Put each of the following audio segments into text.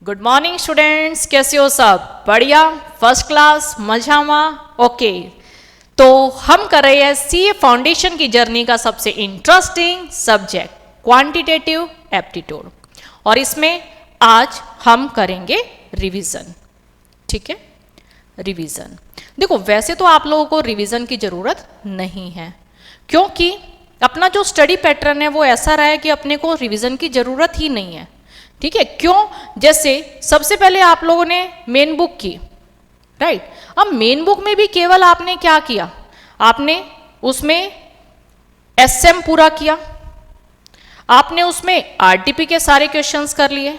Good morning students, कैसे हो सब? बढ़िया, फर्स्ट क्लास, मजामा। ओके, तो हम कर रहे हैं सीए फाउंडेशन की जर्नी का सबसे इंटरेस्टिंग सब्जेक्ट क्वांटिटेटिव एप्टीट्यूड, और इसमें आज हम करेंगे रिवीजन। ठीक है, रिवीजन। देखो, वैसे तो आप लोगों को रिवीजन की जरूरत नहीं है, क्योंकि अपना जो स्टडी पैटर्न है वो ऐसा रहा है कि अपने को रिवीजन की जरूरत ही नहीं है। ठीक है, क्यों? जैसे सबसे पहले आप लोगों ने मेन बुक की, राइट। अब मेन बुक में भी केवल आपने क्या किया, आपने उसमें एसएम पूरा किया, आपने उसमें आरटीपी के सारे क्वेश्चंस कर लिए,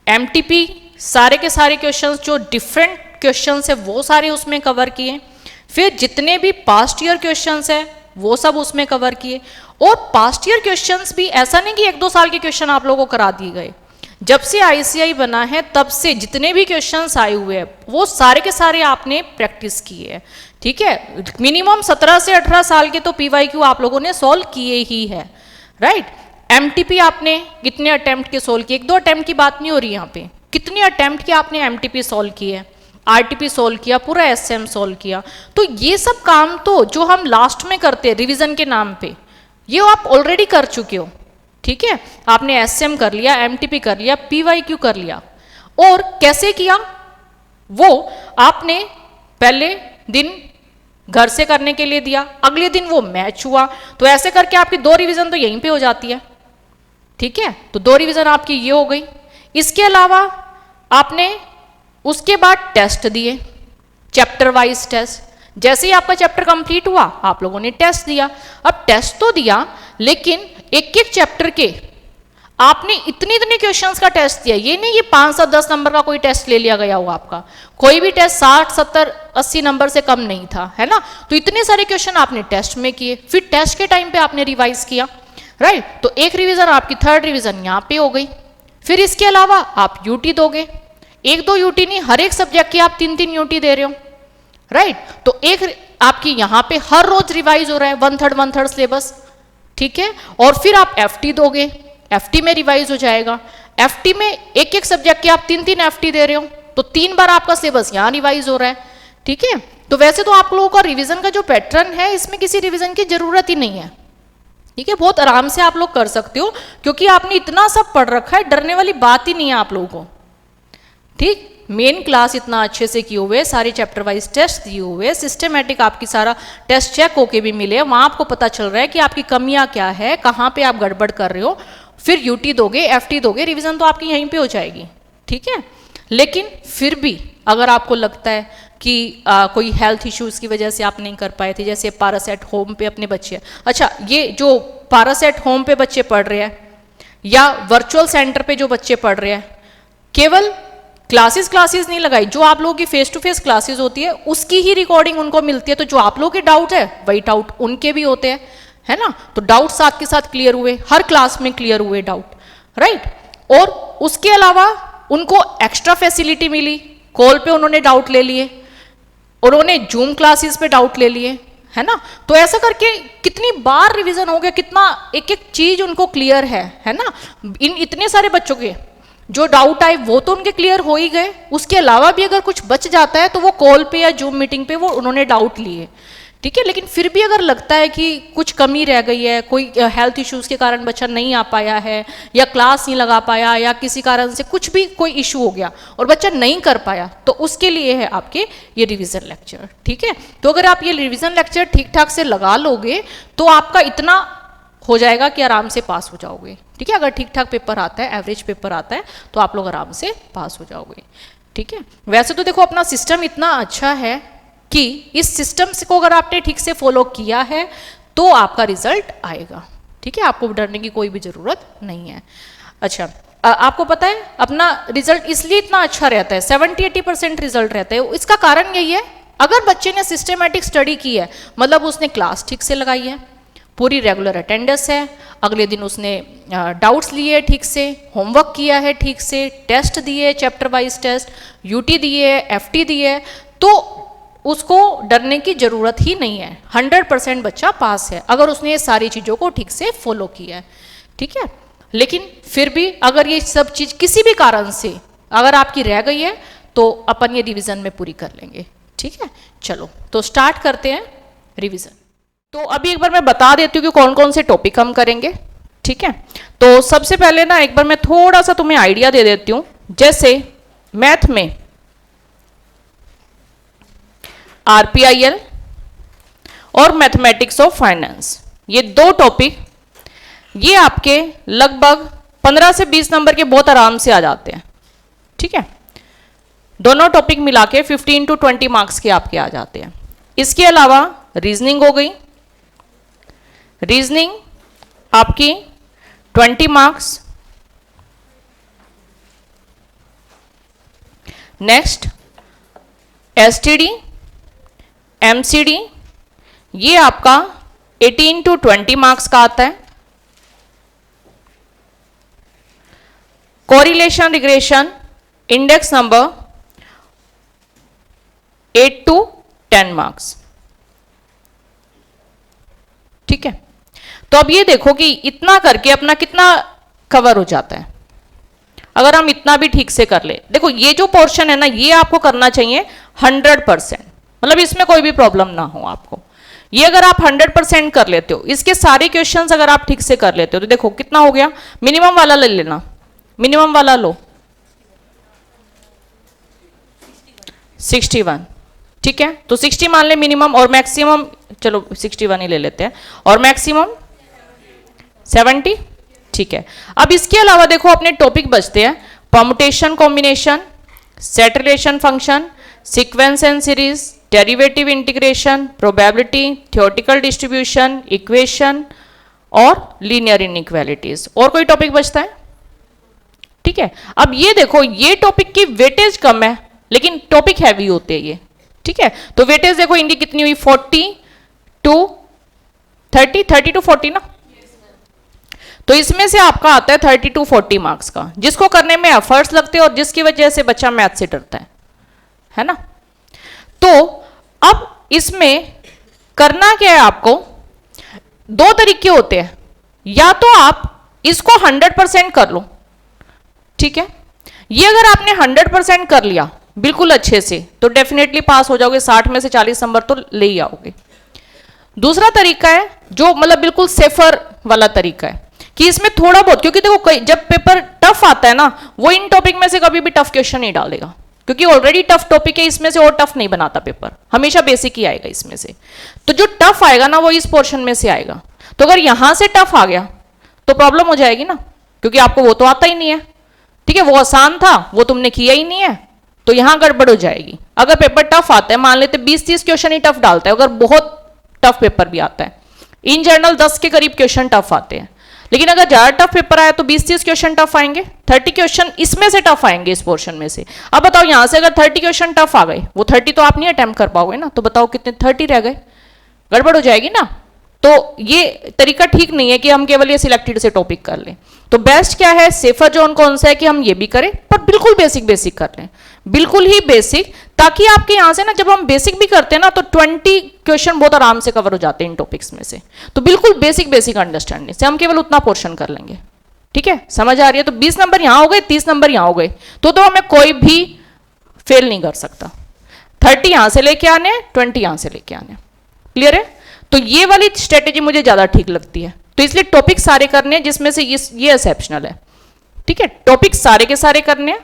एमटीपी सारे के सारे क्वेश्चंस जो डिफरेंट क्वेश्चंस है वो सारे उसमें कवर किए, फिर जितने भी पास्ट ईयर क्वेश्चंस है वो सब उसमें कवर किए। और पास्ट ईयर क्वेश्चंस भी ऐसा नहीं कि 1-2 साल के क्वेश्चन आप लोगों को करा दिए गए। जब से आईसीआई बना है तब से जितने भी क्वेश्चंस आए हुए हैं वो सारे के सारे आपने प्रैक्टिस किए हैं। ठीक है, मिनिमम 17 से 18 साल के तो पीवाईक्यू आप लोगों ने सॉल्व किए ही है, राइट। एमटीपी आपने कितने अटेम्प्ट के सॉल्व किए? 1-2 अटेम्प्ट की बात नहीं हो रही यहाँ पे, कितने अटेम्प्ट के आपने एमटीपी सॉल्व किए, आरटीपी सॉल्व किया, पूरा एसएम सॉल्व किया। तो ये सब काम तो जो हम लास्ट में करते हैं रिवीजन के नाम पे, ये आप ऑलरेडी कर चुके हो। ठीक है, आपने एसएम कर लिया, एमटीपी कर लिया, पीवाईक्यू कर लिया। और कैसे किया वो आपने पहले दिन घर से करने के लिए दिया, अगले दिन वो मैच हुआ, तो ऐसे करके आपकी 2 रिवीजन तो यहीं पे हो जाती है। ठीक है, तो 2 रिवीजन आपकी ये हो गई। इसके अलावा आपने उसके बाद टेस्ट दिए, चैप्टर वाइज टेस्ट। जैसे ही आपका चैप्टर कंप्लीट हुआ आप लोगों ने टेस्ट दिया। अब टेस्ट तो दिया, लेकिन एक एक चैप्टर के आपने इतने क्वेश्चंस का टेस्ट दिया। ये नहीं ये 5-10 नंबर का कोई टेस्ट ले लिया गया हो, आपका कोई भी टेस्ट 60-70-80 नंबर से कम नहीं था, है ना। तो इतने सारे क्वेश्चन आपने टेस्ट में किए, फिर टेस्ट के टाइम पे आपने रिवाइज किया, राइट। तो एक रिवीजन आपकी, 3rd रिवीजन यहाँ पे हो गई। फिर इसके अलावा आप यूटी दोगे, 1-2 यूटी नहीं, हर एक सब्जेक्ट की आप 3-3 यूटी दे रहे हो, राइट। तो एक आपकी यहाँ पे हर रोज रिवाइज हो रहा है, 1/3 सिलेबस। ठीक है, और फिर आप एफटी दोगे, एफटी में रिवाइज हो जाएगा। एफटी में एक एक सब्जेक्ट के आप 3-3 एफटी दे रहे हो, तो 3 बार आपका सिलेबस यहाँ रिवाइज हो रहा है। ठीक है, तो वैसे तो आप लोगों का रिवीजन का जो पैटर्न है इसमें किसी रिवीजन की जरूरत ही नहीं है। ठीक है, बहुत आराम से आप लोग कर सकते हो, क्योंकि आपने इतना सब पढ़ रखा है, डरने वाली बात ही नहीं है आप लोगों को। ठीक, मेन क्लास इतना अच्छे से किए हुए, सारे चैप्टर वाइज टेस्ट दिए हुए, सिस्टमेटिक आपकी सारा टेस्ट चेक होके भी मिले, वहाँ आपको पता चल रहा है कि आपकी कमियाँ क्या है, कहाँ पे आप गड़बड़ कर रहे हो। फिर यूटी दोगे, एफटी दोगे, रिवीजन तो आपकी यहीं पे हो जाएगी। ठीक है, लेकिन फिर भी अगर आपको लगता है कि कोई हेल्थ इश्यूज़ की वजह से आप नहीं कर पाए थे, जैसे पारस एट होम पे अपने बच्चे, अच्छा ये जो पारस एट होम पे बच्चे पढ़ रहे हैं या वर्चुअल सेंटर पे जो बच्चे पढ़ रहे हैं, केवल क्लासेस नहीं लगाई, जो आप लोगों की फेस टू फेस क्लासेस होती है उसकी ही रिकॉर्डिंग उनको मिलती है। तो जो आप लोगों के डाउट है वही डाउट उनके भी होते हैं, है ना। तो डाउट साथ के साथ क्लियर हुए, हर क्लास में क्लियर हुए डाउट, राइट। और उसके अलावा उनको एक्स्ट्रा फैसिलिटी मिली, कॉल पे उन्होंने डाउट ले लिए, उन्होंने जूम क्लासेस पे डाउट ले लिए, है ना। तो ऐसा करके कितनी बार रिवीजन हो गया, कितना एक एक चीज उनको क्लियर है ना। इन इतने सारे बच्चों के जो डाउट आए वो तो उनके क्लियर हो ही गए, उसके अलावा भी अगर कुछ बच जाता है तो वो कॉल पे या जूम मीटिंग पे वो उन्होंने डाउट लिए। ठीक है, लेकिन फिर भी अगर लगता है कि कुछ कमी रह गई है, कोई हेल्थ इश्यूज के कारण बच्चा नहीं आ पाया है, या क्लास नहीं लगा पाया, या किसी कारण से कुछ भी कोई इशू हो गया और बच्चा नहीं कर पाया, तो उसके लिए है आपके ये रिवीजन लेक्चर। ठीक है, तो अगर आप ये रिवीजन लेक्चर ठीक ठाक से लगा लोगे तो आपका इतना हो जाएगा कि आराम से पास हो जाओगे। ठीक है, अगर ठीक ठाक पेपर आता है, एवरेज पेपर आता है, तो आप लोग आराम से पास हो जाओगे। ठीक है, वैसे तो देखो अपना सिस्टम इतना अच्छा है कि इस सिस्टम को अगर आपने ठीक से फॉलो किया है तो आपका रिजल्ट आएगा। ठीक है, आपको डरने की कोई भी जरूरत नहीं है। अच्छा, आपको पता है अपना रिजल्ट इसलिए इतना अच्छा रहता है, 70-80% रिजल्ट रहता है। इसका कारण यही है, अगर बच्चे ने सिस्टमेटिक स्टडी की है, मतलब उसने क्लास ठीक से लगाई है, पूरी रेगुलर अटेंडेंस है, अगले दिन उसने डाउट्स लिए ठीक से, होमवर्क किया है ठीक से, टेस्ट दिए, चैप्टर वाइज टेस्ट, यूटी दिए, एफटी दिए, तो उसको डरने की जरूरत ही नहीं है। 100% बच्चा पास है अगर उसने ये सारी चीज़ों को ठीक से फॉलो किया है। ठीक है, लेकिन फिर भी अगर ये सब चीज़ किसी भी कारण से अगर आपकी रह गई है तो अपन ये रिवीजन में पूरी कर लेंगे, ठीक है। चलो तो स्टार्ट करते हैं रिवीजन। तो अभी एक बार मैं बता देती हूँ कि कौन कौन से टॉपिक हम करेंगे, ठीक है। तो सबसे पहले ना एक बार मैं थोड़ा सा तुम्हें आइडिया दे देती हूँ। जैसे मैथ में आरपीआईएल और मैथमेटिक्स ऑफ फाइनेंस, ये दो टॉपिक ये आपके लगभग 15 से 20 नंबर के बहुत आराम से आ जाते हैं, ठीक है। दोनों टॉपिक मिला के 15 to 20 मार्क्स के आपके आ जाते हैं। इसके अलावा रीजनिंग हो गई, रीजनिंग आपकी 20 मार्क्स। नेक्स्ट एसटीडी, एमसीडी, ये आपका 18 to 20 मार्क्स का आता है। Correlation regression, index number 8 to 10 marks, ठीक है। तो अब ये देखो कि इतना करके अपना कितना कवर हो जाता है अगर हम इतना भी ठीक से कर ले। देखो ये जो पोर्शन है ना, ये आपको करना चाहिए 100%, मतलब इसमें कोई भी प्रॉब्लम ना हो आपको। ये अगर आप 100% कर लेते हो, इसके सारे क्वेश्चंस अगर आप ठीक से कर लेते हो, तो देखो कितना हो गया। मिनिमम वाला ले लेना, मिनिमम वाला लो 61, ठीक है। तो 60 मान ले मिनिमम, और मैक्सिमम चलो 61 ही ले लेते हैं, और मैक्सिमम 70, ठीक है। अब इसके अलावा देखो अपने टॉपिक बचते हैं permutation combination, set relation function, sequence and series, derivative integration, probability, theoretical distribution, equation और लीनियर इनइक्वालिटीज। और कोई टॉपिक बचता है, ठीक है। अब ये देखो ये टॉपिक की वेटेज कम है लेकिन टॉपिक हैवी होते हैं ये, ठीक है। तो वेटेज देखो इनकी कितनी हुई 40 to 30 to 40 ना। तो इसमें से आपका आता है 30 to 40 मार्क्स का, जिसको करने में एफर्ट्स लगते हैं और जिसकी वजह से बच्चा मैथ से डरता है ना। तो अब इसमें करना क्या है आपको, दो तरीके होते हैं। या तो आप इसको 100% कर लो, ठीक है। ये अगर आपने 100% कर लिया बिल्कुल अच्छे से तो डेफिनेटली पास हो जाओगे, 60 में से 40 नंबर तो ले ही आओगे। दूसरा तरीका है जो मतलब बिल्कुल सेफर वाला तरीका है कि इसमें थोड़ा बहुत, क्योंकि देखो जब पेपर टफ आता है ना, वो इन टॉपिक में से कभी भी टफ क्वेश्चन नहीं डालेगा, क्योंकि ऑलरेडी टफ टॉपिक है, इसमें से और टफ नहीं बनाता पेपर, हमेशा बेसिक ही आएगा इसमें से। तो जो टफ आएगा ना वो इस पोर्शन में से आएगा। तो अगर यहां से टफ आ गया तो प्रॉब्लम हो जाएगी ना, क्योंकि आपको वो तो आता ही नहीं है, ठीक है। वो आसान था, वो तुमने किया ही नहीं है, तो यहां गड़बड़ हो जाएगी। अगर पेपर टफ आता है, मान लेते 20-30 क्वेश्चन ही टफ डालता है, अगर बहुत टफ पेपर भी आता है, इन जनरल 10 के करीब क्वेश्चन टफ आते हैं, लेकिन अगर ज्यादा टफ पेपर आया तो 20-30 क्वेश्चन टफ आएंगे, 30 क्वेश्चन इसमें से टफ आएंगे इस पोर्शन में से। अब बताओ यहां से अगर 30 क्वेश्चन टफ आ गए, वो 30 तो आप नहीं अटेम्प्ट कर पाओगे ना, तो बताओ कितने 30 रह गए, गड़बड़ हो जाएगी ना। तो ये तरीका ठीक नहीं है कि हम केवल ये सिलेक्टेड से टॉपिक कर लें। तो बेस्ट क्या है, सेफर जोन कौन सा है कि हम ये भी करें पर बिल्कुल बेसिक कर लें, बिल्कुल ही बेसिक, ताकि आपके यहां से ना जब हम बेसिक भी करते हैं ना तो 20 क्वेश्चन बहुत आराम से कवर हो जाते हैं इन टॉपिक्स में से। तो बिल्कुल बेसिक अंडरस्टैंडिंग से हम केवल उतना पोर्शन कर लेंगे, ठीक है। समझ आ रही है। तो 20 नंबर यहां हो गए, 30 नंबर यहां हो गए, तो हमें कोई भी फेल नहीं कर सकता। 30 यहां से लेके आने, 20 यहां से लेके आने, क्लियर है। तो ये वाली स्ट्रेटेजी मुझे ज्यादा ठीक लगती है, तो इसलिए टॉपिक सारे करने हैं, जिसमें से ये एक्सेप्शनल है, ठीक है। टॉपिक सारे के सारे करने हैं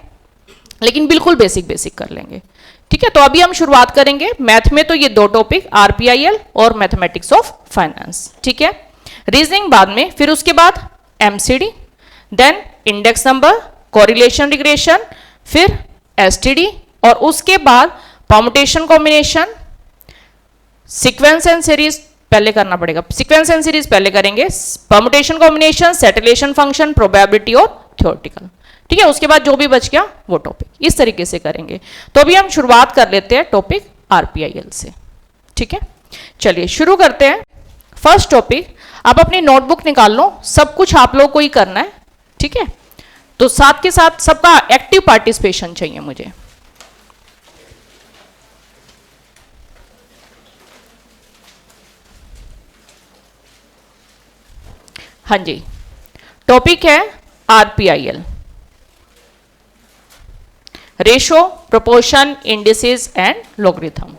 लेकिन बिल्कुल बेसिक कर लेंगे, ठीक है। तो अभी हम शुरुआत करेंगे मैथ में, तो ये दो टॉपिक आरपीआईएल और मैथमेटिक्स ऑफ फाइनेंस, ठीक है। रीजनिंग बाद में, फिर उसके बाद MCD, then index number, correlation regression, फिर एसटीडी, और उसके बाद permutation combination, sequence and series पहले करना पड़ेगा, सीक्वेंस एंड सीरीज पहले करेंगे, permutation combination, set relation function, probability और थ्योरेटिकल, ठीक है। उसके बाद जो भी बच गया वो टॉपिक इस तरीके से करेंगे। तो अभी हम शुरुआत कर लेते हैं टॉपिक आरपीआईएल से, ठीक है। चलिए शुरू करते हैं। फर्स्ट टॉपिक, आप अपनी नोटबुक निकाल लो, सब कुछ आप लोग को ही करना है, ठीक है। तो साथ के साथ सबका एक्टिव पार्टिसिपेशन चाहिए मुझे। हाँ जी, टॉपिक है RPIL. Ratio, proportion, indices and logarithm.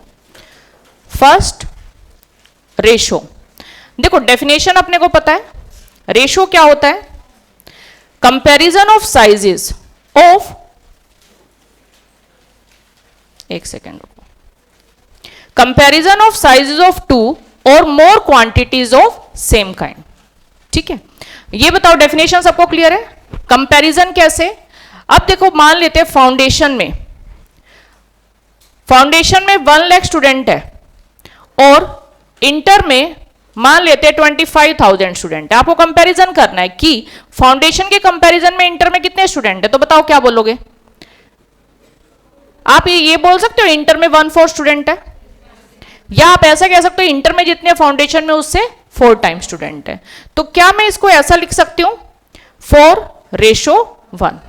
First ratio, देखो डेफिनेशन अपने को पता है। रेशो क्या होता है? कंपैरिजन ऑफ साइजेस ऑफ, एक second, comparison of sizes of two or more quantities of same kind. ठीक है, ये बताओ डेफिनेशन सबको क्लियर है? कंपैरिजन कैसे? अब देखो मान लेते हैं फाउंडेशन में 1 लाख स्टूडेंट है और इंटर में मान लेते हैं 25,000 स्टूडेंट है। आपको कंपैरिजन करना है कि फाउंडेशन के कंपैरिजन में इंटर में कितने स्टूडेंट है, तो बताओ क्या बोलोगे? आप ये बोल सकते हो इंटर में 1/4 स्टूडेंट है, या आप ऐसा कह सकते हो इंटर में जितने फाउंडेशन में उससे 4 टाइम स्टूडेंट है। तो क्या मैं इसको ऐसा लिख सकती हूं 4:1?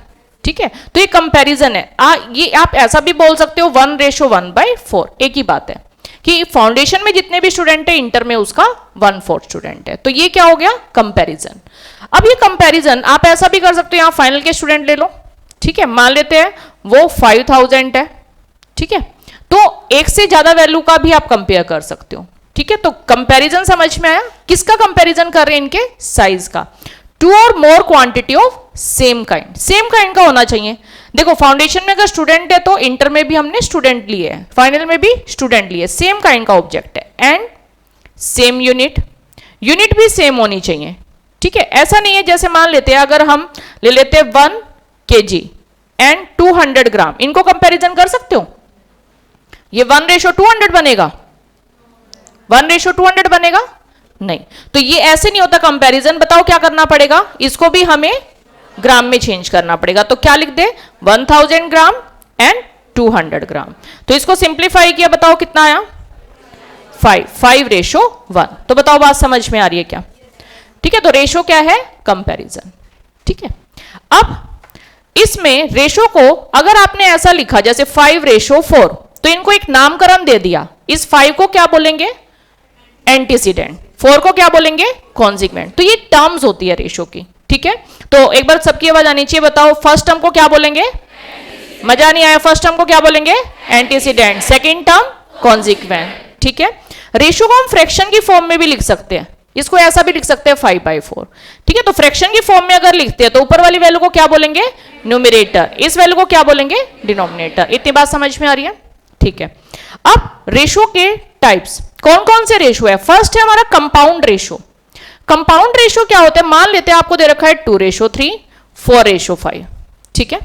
ठीक है, तो ये कंपैरिजन है। ये आप ऐसा भी बोल सकते हो 1:1/4, एक ही बात है कि फाउंडेशन में जितने भी स्टूडेंट है इंटर में उसका 1/4 स्टूडेंट है। तो ये क्या हो गया? कंपैरिजन। अब ये कंपैरिजन आप ऐसा भी कर सकते हो, यहां फाइनल के स्टूडेंट ले लो। ठीक है, मान लेते हैं वो 5,000 है। ठीक है, तो एक से ज्यादा वैल्यू का भी आप कंपेयर कर सकते हो। ठीक है, तो कंपैरिजन समझ में आया? किसका कंपैरिजन कर रहे हैं? इनके साइज का। 2 और more quantity of same kind, same kind का होना चाहिए। देखो फाउंडेशन में अगर स्टूडेंट है तो इंटर में भी हमने स्टूडेंट लिए है, फाइनल में भी स्टूडेंट लिए, सेम काइंड का ऑब्जेक्ट है। एंड सेम यूनिट, यूनिट भी सेम होनी चाहिए। ठीक है, ऐसा नहीं है जैसे मान लेते हैं अगर हम ले लेते हैं 1 kg एंड 200 ग्राम, इनको कंपैरिजन कर सकते हो? ये 1:200 बनेगा? 1:200 बनेगा? नहीं। तो ये ऐसे नहीं होता कंपैरिजन। बताओ क्या करना पड़ेगा? इसको भी हमें ग्राम में चेंज करना पड़ेगा। तो क्या लिख दे? 1000 ग्राम एंड 200 ग्राम। तो इसको सिंप्लीफाई किया, बताओ कितना आया? 5:1। तो बताओ बात समझ में आ रही है क्या? ठीक है, तो रेशो क्या है? कंपैरिजन। ठीक है, अब इसमें रेशो को अगर आपने ऐसा लिखा जैसे 5:4, तो इनको एक नामकरण दे दिया। इस 5 को क्या बोलेंगे? एंटीसीडेंट। 4 को क्या बोलेंगे? कॉन्सिक्वेंट। तो ये टर्म्स होती है रेशो की। ठीक है, तो एक बार सबकी आवाज आनी चाहिए। बताओ फर्स्ट टर्म को क्या बोलेंगे? मजा नहीं आया? फर्स्ट टर्म को क्या बोलेंगे? एंटीसीडेंट। Second term consequent. ठीक है, रेशो को हम फ्रैक्शन की फॉर्म में भी लिख सकते हैं। इसको ऐसा भी लिख सकते हैं 5/4। ठीक है, तो फ्रैक्शन की फॉर्म में अगर लिखते हैं तो ऊपर वाली वैल्यू को क्या बोलेंगे? न्यूमरेटर। इस वैल्यू को क्या बोलेंगे? डिनोमिनेटर। इतनी बात समझ में आ रही है? ठीक है, अब रेशो के टाइप्स कौन कौन से रेशो है? फर्स्ट है हमारा कंपाउंड रेशो। कंपाउंड रेशो क्या होता है? मान लेते हैं आपको दे रखा है 2:3, 4:5। ठीक है,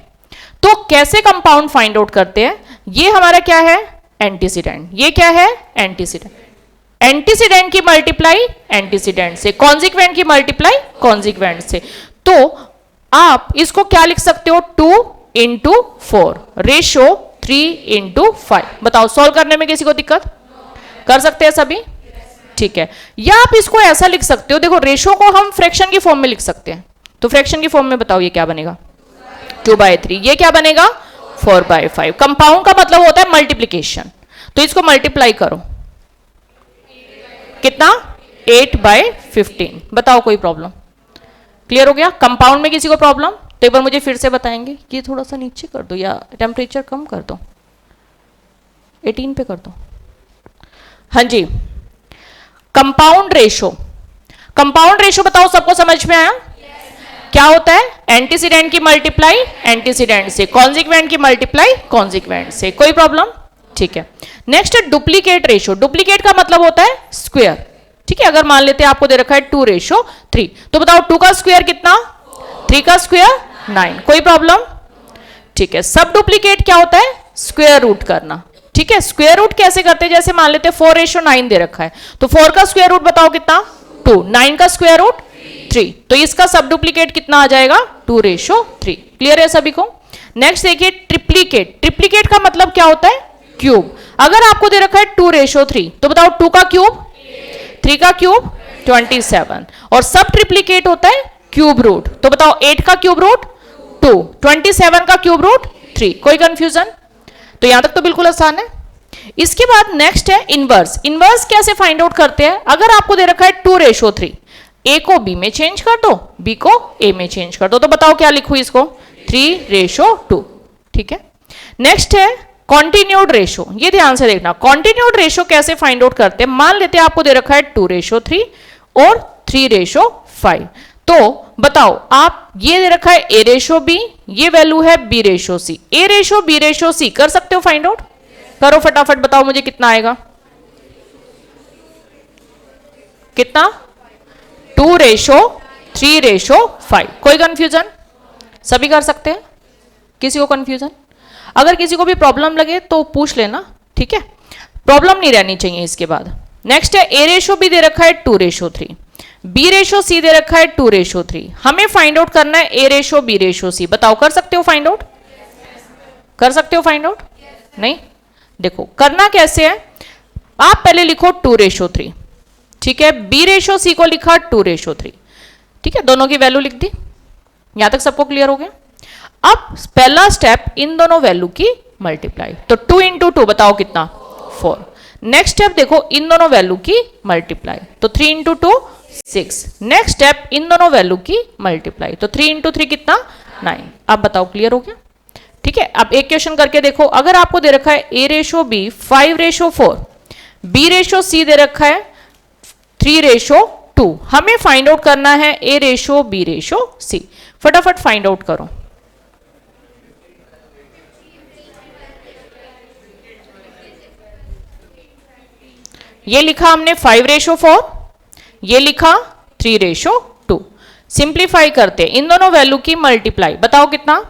तो कैसे कंपाउंड फाइंड आउट करते हैं? ये हमारा क्या है? एंटीसीडेंट। ये क्या है? एंटीसीडेंट। एंटीसीडेंट की मल्टीप्लाई एंटीसीडेंट से, कॉन्सिक्वेंट की मल्टीप्लाई कॉन्सिक्वेंट से। तो आप इसको क्या लिख सकते हो? 2:4 रेशो 3:5। बताओ सॉल्व करने में किसी को दिक्कत? कर सकते हैं सभी? ठीक है, या आप इसको ऐसा लिख सकते हो, देखो रेशो को हम फ्रैक्शन की फॉर्म में लिख सकते हैं। तो फ्रैक्शन की फॉर्म में बताओ ये क्या बनेगा? 2/3। ये क्या बनेगा? 4/5। कंपाउंड का मतलब होता है मल्टीप्लीकेशन, तो इसको मल्टीप्लाई करो। कितना? 8/15। बताओ कोई प्रॉब्लम? क्लियर हो गया? कंपाउंड में किसी को प्रॉब्लम? तो एक बार मुझे फिर से बताएंगे कि थोड़ा सा नीचे कर दो या टेम्परेचर कम कर दो, 18 पे कर दो। हाँ जी, कंपाउंड रेशो। कंपाउंड रेशो बताओ सबको समझ में आया? क्या होता है? एंटीसीडेंट की मल्टीप्लाई एंटीसीडेंट से, कॉन्सिक्वेंट की मल्टीप्लाई कॉन्सिक्वेंट से। कोई प्रॉब्लम? ठीक है, नेक्स्ट है डुप्लीकेट रेशो। डुप्लीकेट का मतलब होता है स्क्वायर। ठीक है, अगर मान लेते हैं आपको दे रखा है 2:3, तो बताओ 2 का स्क्वायर कितना? 3 का स्क्वायर 9। कोई प्रॉब्लम? ठीक है, सब डुप्लीकेट क्या होता है? स्क्वायर रूट करना। ठीक है, स्क्वायर रूट कैसे करते हैं? जैसे मान लेते हैं 4:9 दे रखा है, तो 4 का स्क्वायर रूट बताओ कितना? 2। 9 का स्क्वायर रूट 3। तो इसका सब डुप्लीकेट कितना आ जाएगा? 2:3। क्लियर है सभी को? नेक्स्ट देखिए ट्रिप्लीकेट। ट्रिप्लीकेट का मतलब क्या होता है? क्यूब। अगर आपको दे रखा है 2:3, तो बताओ 2 का क्यूब? 3 का क्यूब? 27। और सब ट्रिप्लीकेट होता है क्यूब रूट। तो बताओ 8 का क्यूब रूट 2, 27 का क्यूब रूट 3। कोई कंफ्यूजन? तो यहां तक तो बिल्कुल आसान है। इसके बाद नेक्स्ट है इनवर्स। इनवर्स कैसे फाइंड आउट करते हैं? अगर आपको दे रखा है 2:3, ए को बी में चेंज कर दो, बी को ए में चेंज कर दो। तो बताओ क्या लिखूं इसको? 3:2। ठीक है, नेक्स्ट है कॉन्टिन्यूड रेशो, ये ध्यान से देखना। कॉन्टिन्यूड रेशो कैसे फाइंड आउट करते हैं? मान लेते हैं आपको दे रखा है 2:3 और 3:5। तो बताओ आप, ये दे रखा है A:B, ये वैल्यू है B:C। A:B:C कर सकते हो फाइंड आउट? करो फटाफट, बताओ मुझे कितना आएगा। कितना? 2:3:5। कोई कंफ्यूजन? सभी कर सकते हैं? किसी को कंफ्यूजन? अगर किसी को भी प्रॉब्लम लगे तो पूछ लेना, ठीक है? प्रॉब्लम नहीं रहनी चाहिए इसके बाद। नेक्स्ट है A:B दे रखा है 2:3, B:C दे रखा है 2:3। हमें फाइंड आउट करना है A:B:C। बताओ कर सकते हो फाइंड आउट? कर सकते हो फाइंड आउट? नहीं? देखो करना कैसे है, आप पहले लिखो 2:3, ठीक है? B:C को लिखा 2:3, ठीक है? दोनों की वैल्यू लिख दी। यहां तक सबको क्लियर हो गया? अब पहला स्टेप, इन दोनों वैल्यू की मल्टीप्लाई। तो 2 × 2 बताओ कितना? 4। नेक्स्ट स्टेप देखो, इन दोनों वैल्यू की मल्टीप्लाई। तो 3 × 2 6। नेक्स्ट स्टेप, इन दोनों वैल्यू की मल्टीप्लाई। तो 3 × 3 कितना? 9। अब बताओ क्लियर हो गया? ठीक है? अब एक क्वेश्चन करके देखो। अगर आपको दे रखा है A:B 5:4, B:C दे रखा है 3:2, हमें फाइंड आउट करना है A:B:C। फटाफट फाइंड आउट करो। ये लिखा हमने 5:4, ये लिखा 3:2। सिंप्लीफाई करते, इन दोनों वैल्यू की मल्टीप्लाई। बताओ कितना?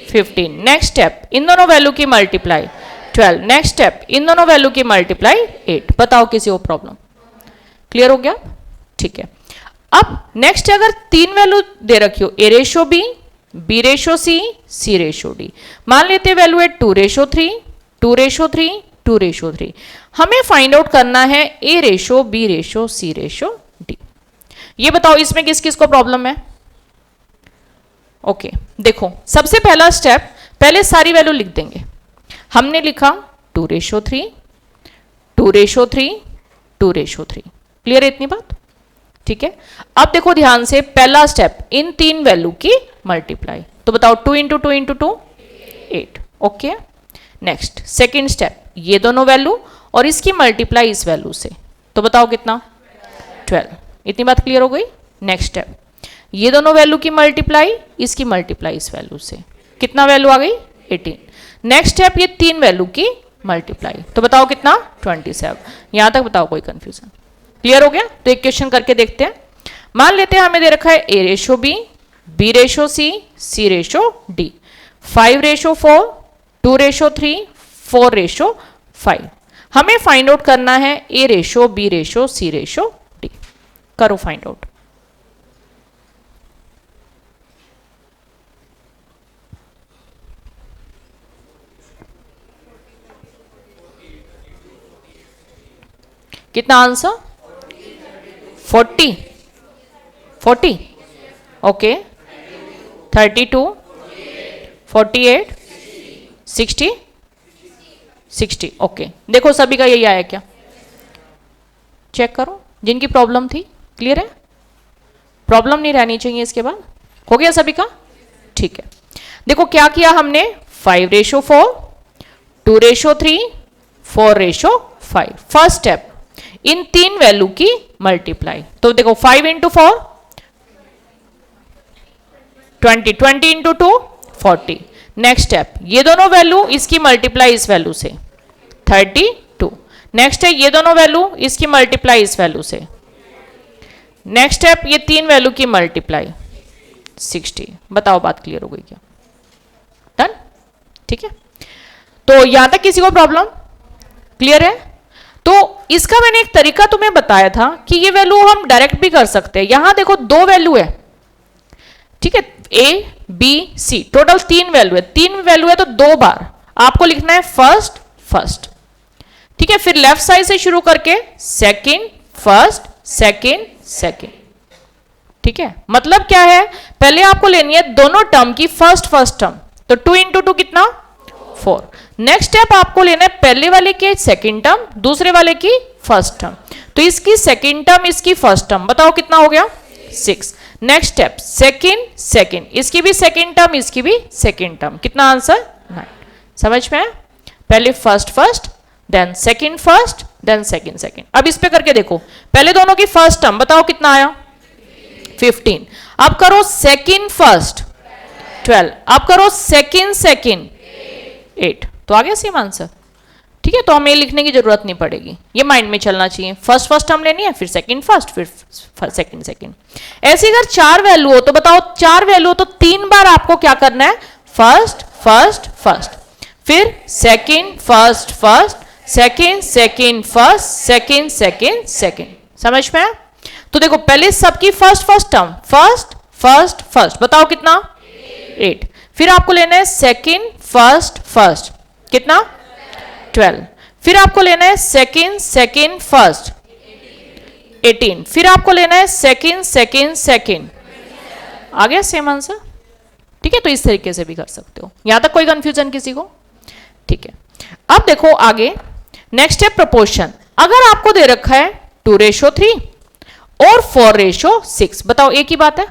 15। नेक्स्ट स्टेप, इन दोनों वैल्यू की मल्टीप्लाई 12। नेक्स्ट स्टेप, इन दोनों वैल्यू की मल्टीप्लाई 8। बताओ किसी को प्रॉब्लम? क्लियर हो गया? ठीक है। अब नेक्स्ट, अगर 3 वैल्यू दे रखी हो A:B, B:C, C:D, मान लेते वैल्यू है 2:3, 2:3, 2:3। हमें फाइंड आउट करना है A:B:C, C:D। ये बताओ इसमें किस किस को प्रॉब्लम है? ओके, देखो सबसे पहला स्टेप, पहले सारी वैल्यू लिख देंगे। हमने लिखा 2:3, 2:3, 2:3। क्लियर है इतनी बात? ठीक है। अब देखो ध्यान से, पहला स्टेप, इन 3 वैल्यू की मल्टीप्लाई। तो बताओ 2 × 2 × 2 8। ओके। नेक्स्ट सेकेंड स्टेप, ये दोनों वैल्यू और इसकी मल्टीप्लाई इस वैल्यू से। तो बताओ कितना? 12। इतनी बात क्लियर हो गई? नेक्स्ट स्टेप, ये दोनों वैल्यू की मल्टीप्लाई, इसकी मल्टीप्लाई इस वैल्यू से। कितना वैल्यू आ गई? 18। नेक्स्ट स्टेप, ये 3 वैल्यू की मल्टीप्लाई। तो बताओ कितना? 27। यहां तक बताओ कोई कंफ्यूजन? क्लियर हो गया? तो एक क्वेश्चन करके देखते हैं। मान लेते हैं हमें दे रखा है A:B, B:C, C:D, 5:4, 2:3, 4:5। हमें फाइंड आउट करना है A:B:C, C:D। करो फाइंड आउट। कितना आंसर? 40। ओके। 32, 48, 60। ओके, देखो सभी का यही आया क्या? चेक करो जिनकी प्रॉब्लम थी। क्लियर है? प्रॉब्लम नहीं रहनी चाहिए इसके बाद। हो गया सभी का? ठीक है। देखो क्या किया हमने, 5:4, 2:3, 4:5। फर्स्ट स्टेप, इन 3 वैल्यू की मल्टीप्लाई। तो देखो 5 × 4 20, 20 × 2 40। नेक्स्ट स्टेप, ये दोनों वैल्यू, इसकी मल्टीप्लाई इस वैल्यू से 32। नेक्स्ट है ये दोनों वैल्यू, इसकी मल्टीप्लाई इस वैल्यू से। नेक्स्ट स्टेप, ये 3 वैल्यू की मल्टीप्लाई 60। बताओ बात क्लियर हो गई क्या? डन? ठीक है। तो यहां तक किसी को प्रॉब्लम क्लियर है? तो इसका मैंने एक तरीका तुम्हें बताया था कि ये वैल्यू हम डायरेक्ट भी कर सकते हैं। यहां देखो 2 वैल्यू है, ठीक है? A, B, C, total 3 value है। 3 वैल्यू है तो 2 बार आपको लिखना है फर्स्ट, ठीक है? फिर लेफ्ट साइड से शुरू करके सेकंड, फर्स्ट, सेकंड। ठीक है? मतलब क्या है, पहले आपको लेनी है दोनों टर्म की फर्स्ट टर्म। तो 2 × 2 कितना? 4। नेक्स्ट स्टेप आपको लेना है पहले वाले के सेकंड टर्म, दूसरे वाले की फर्स्ट टर्म। तो इसकी सेकंड टर्म, इसकी फर्स्ट टर्म। बताओ कितना हो गया? 6। नेक्स्ट स्टेप, सेकंड, इसकी भी सेकंड टर्म, इसकी भी सेकंड टर्म। कितना आंसर? 9। समझ में? पहले first first, then second first, then second second. अब इस पे करके देखो, पहले दोनों की फर्स्ट टर्म बताओ कितना आया 15। अब करो सेकंड फर्स्ट 12, अब करो सेकंड सेकंड 8, तो आ गया सेम आंसर। ठीक है, तो हमें लिखने की जरूरत नहीं पड़ेगी, ये माइंड में चलना चाहिए। फर्स्ट फर्स्ट टर्म लेनी है, फिर सेकंड फर्स्ट, फिर सेकंड सेकंड। ऐसे अगर 4 वैल्यू हो तो बताओ 4 वैल्यू हो तो 3 बार आपको क्या करना है, फर्स्ट फर्स्ट फर्स्ट, फिर second first first, second second first, second second second. समझ में? तो देखो पहले सबकी first first term, first first first, बताओ कितना 8। फिर आपको लेना है सेकंड फर्स्ट फर्स्ट, कितना 12। फिर आपको लेना है सेकंड सेकंड फर्स्ट 18। फिर आपको लेना है सेकंड सेकंड सेकंड। आ गया सेम आंसर। ठीक है, तो इस तरीके से भी कर सकते हो। यहां तक कोई कंफ्यूजन किसी को? ठीक है, अब देखो आगे नेक्स्ट है प्रोपोर्शन। अगर आपको दे रखा है 2:3 और 4:6, बताओ एक ही बात है।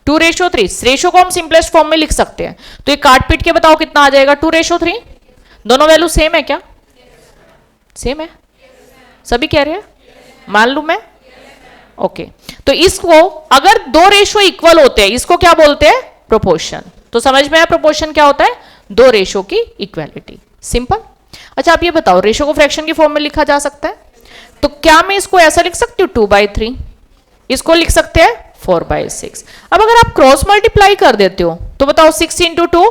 2:3, रेशो को हम सिंपलेस्ट फॉर्म में लिख सकते हैं, तो ये काट पीट के बताओ कितना आ जाएगा 2:3। दोनों वैल्यू सेम है क्या? सेम है, सभी कह रहे हैं, मान लू मैं। ओके, तो इसको अगर 2 रेशो इक्वल होते हैं, इसको क्या बोलते हैं, प्रोपोर्शन। तो समझ में आया प्रोपोर्शन क्या होता है, 2 रेशो की इक्वालिटी, सिंपल। अच्छा आप ये बताओ, रेशो को फ्रैक्शन की फॉर्म में लिखा जा सकता है, तो क्या मैं इसको ऐसा लिख सकती हूँ 2/3, इसको लिख सकते हैं 4/6। अब अगर आप क्रॉस मल्टीप्लाई कर देते हो तो बताओ 6 × 2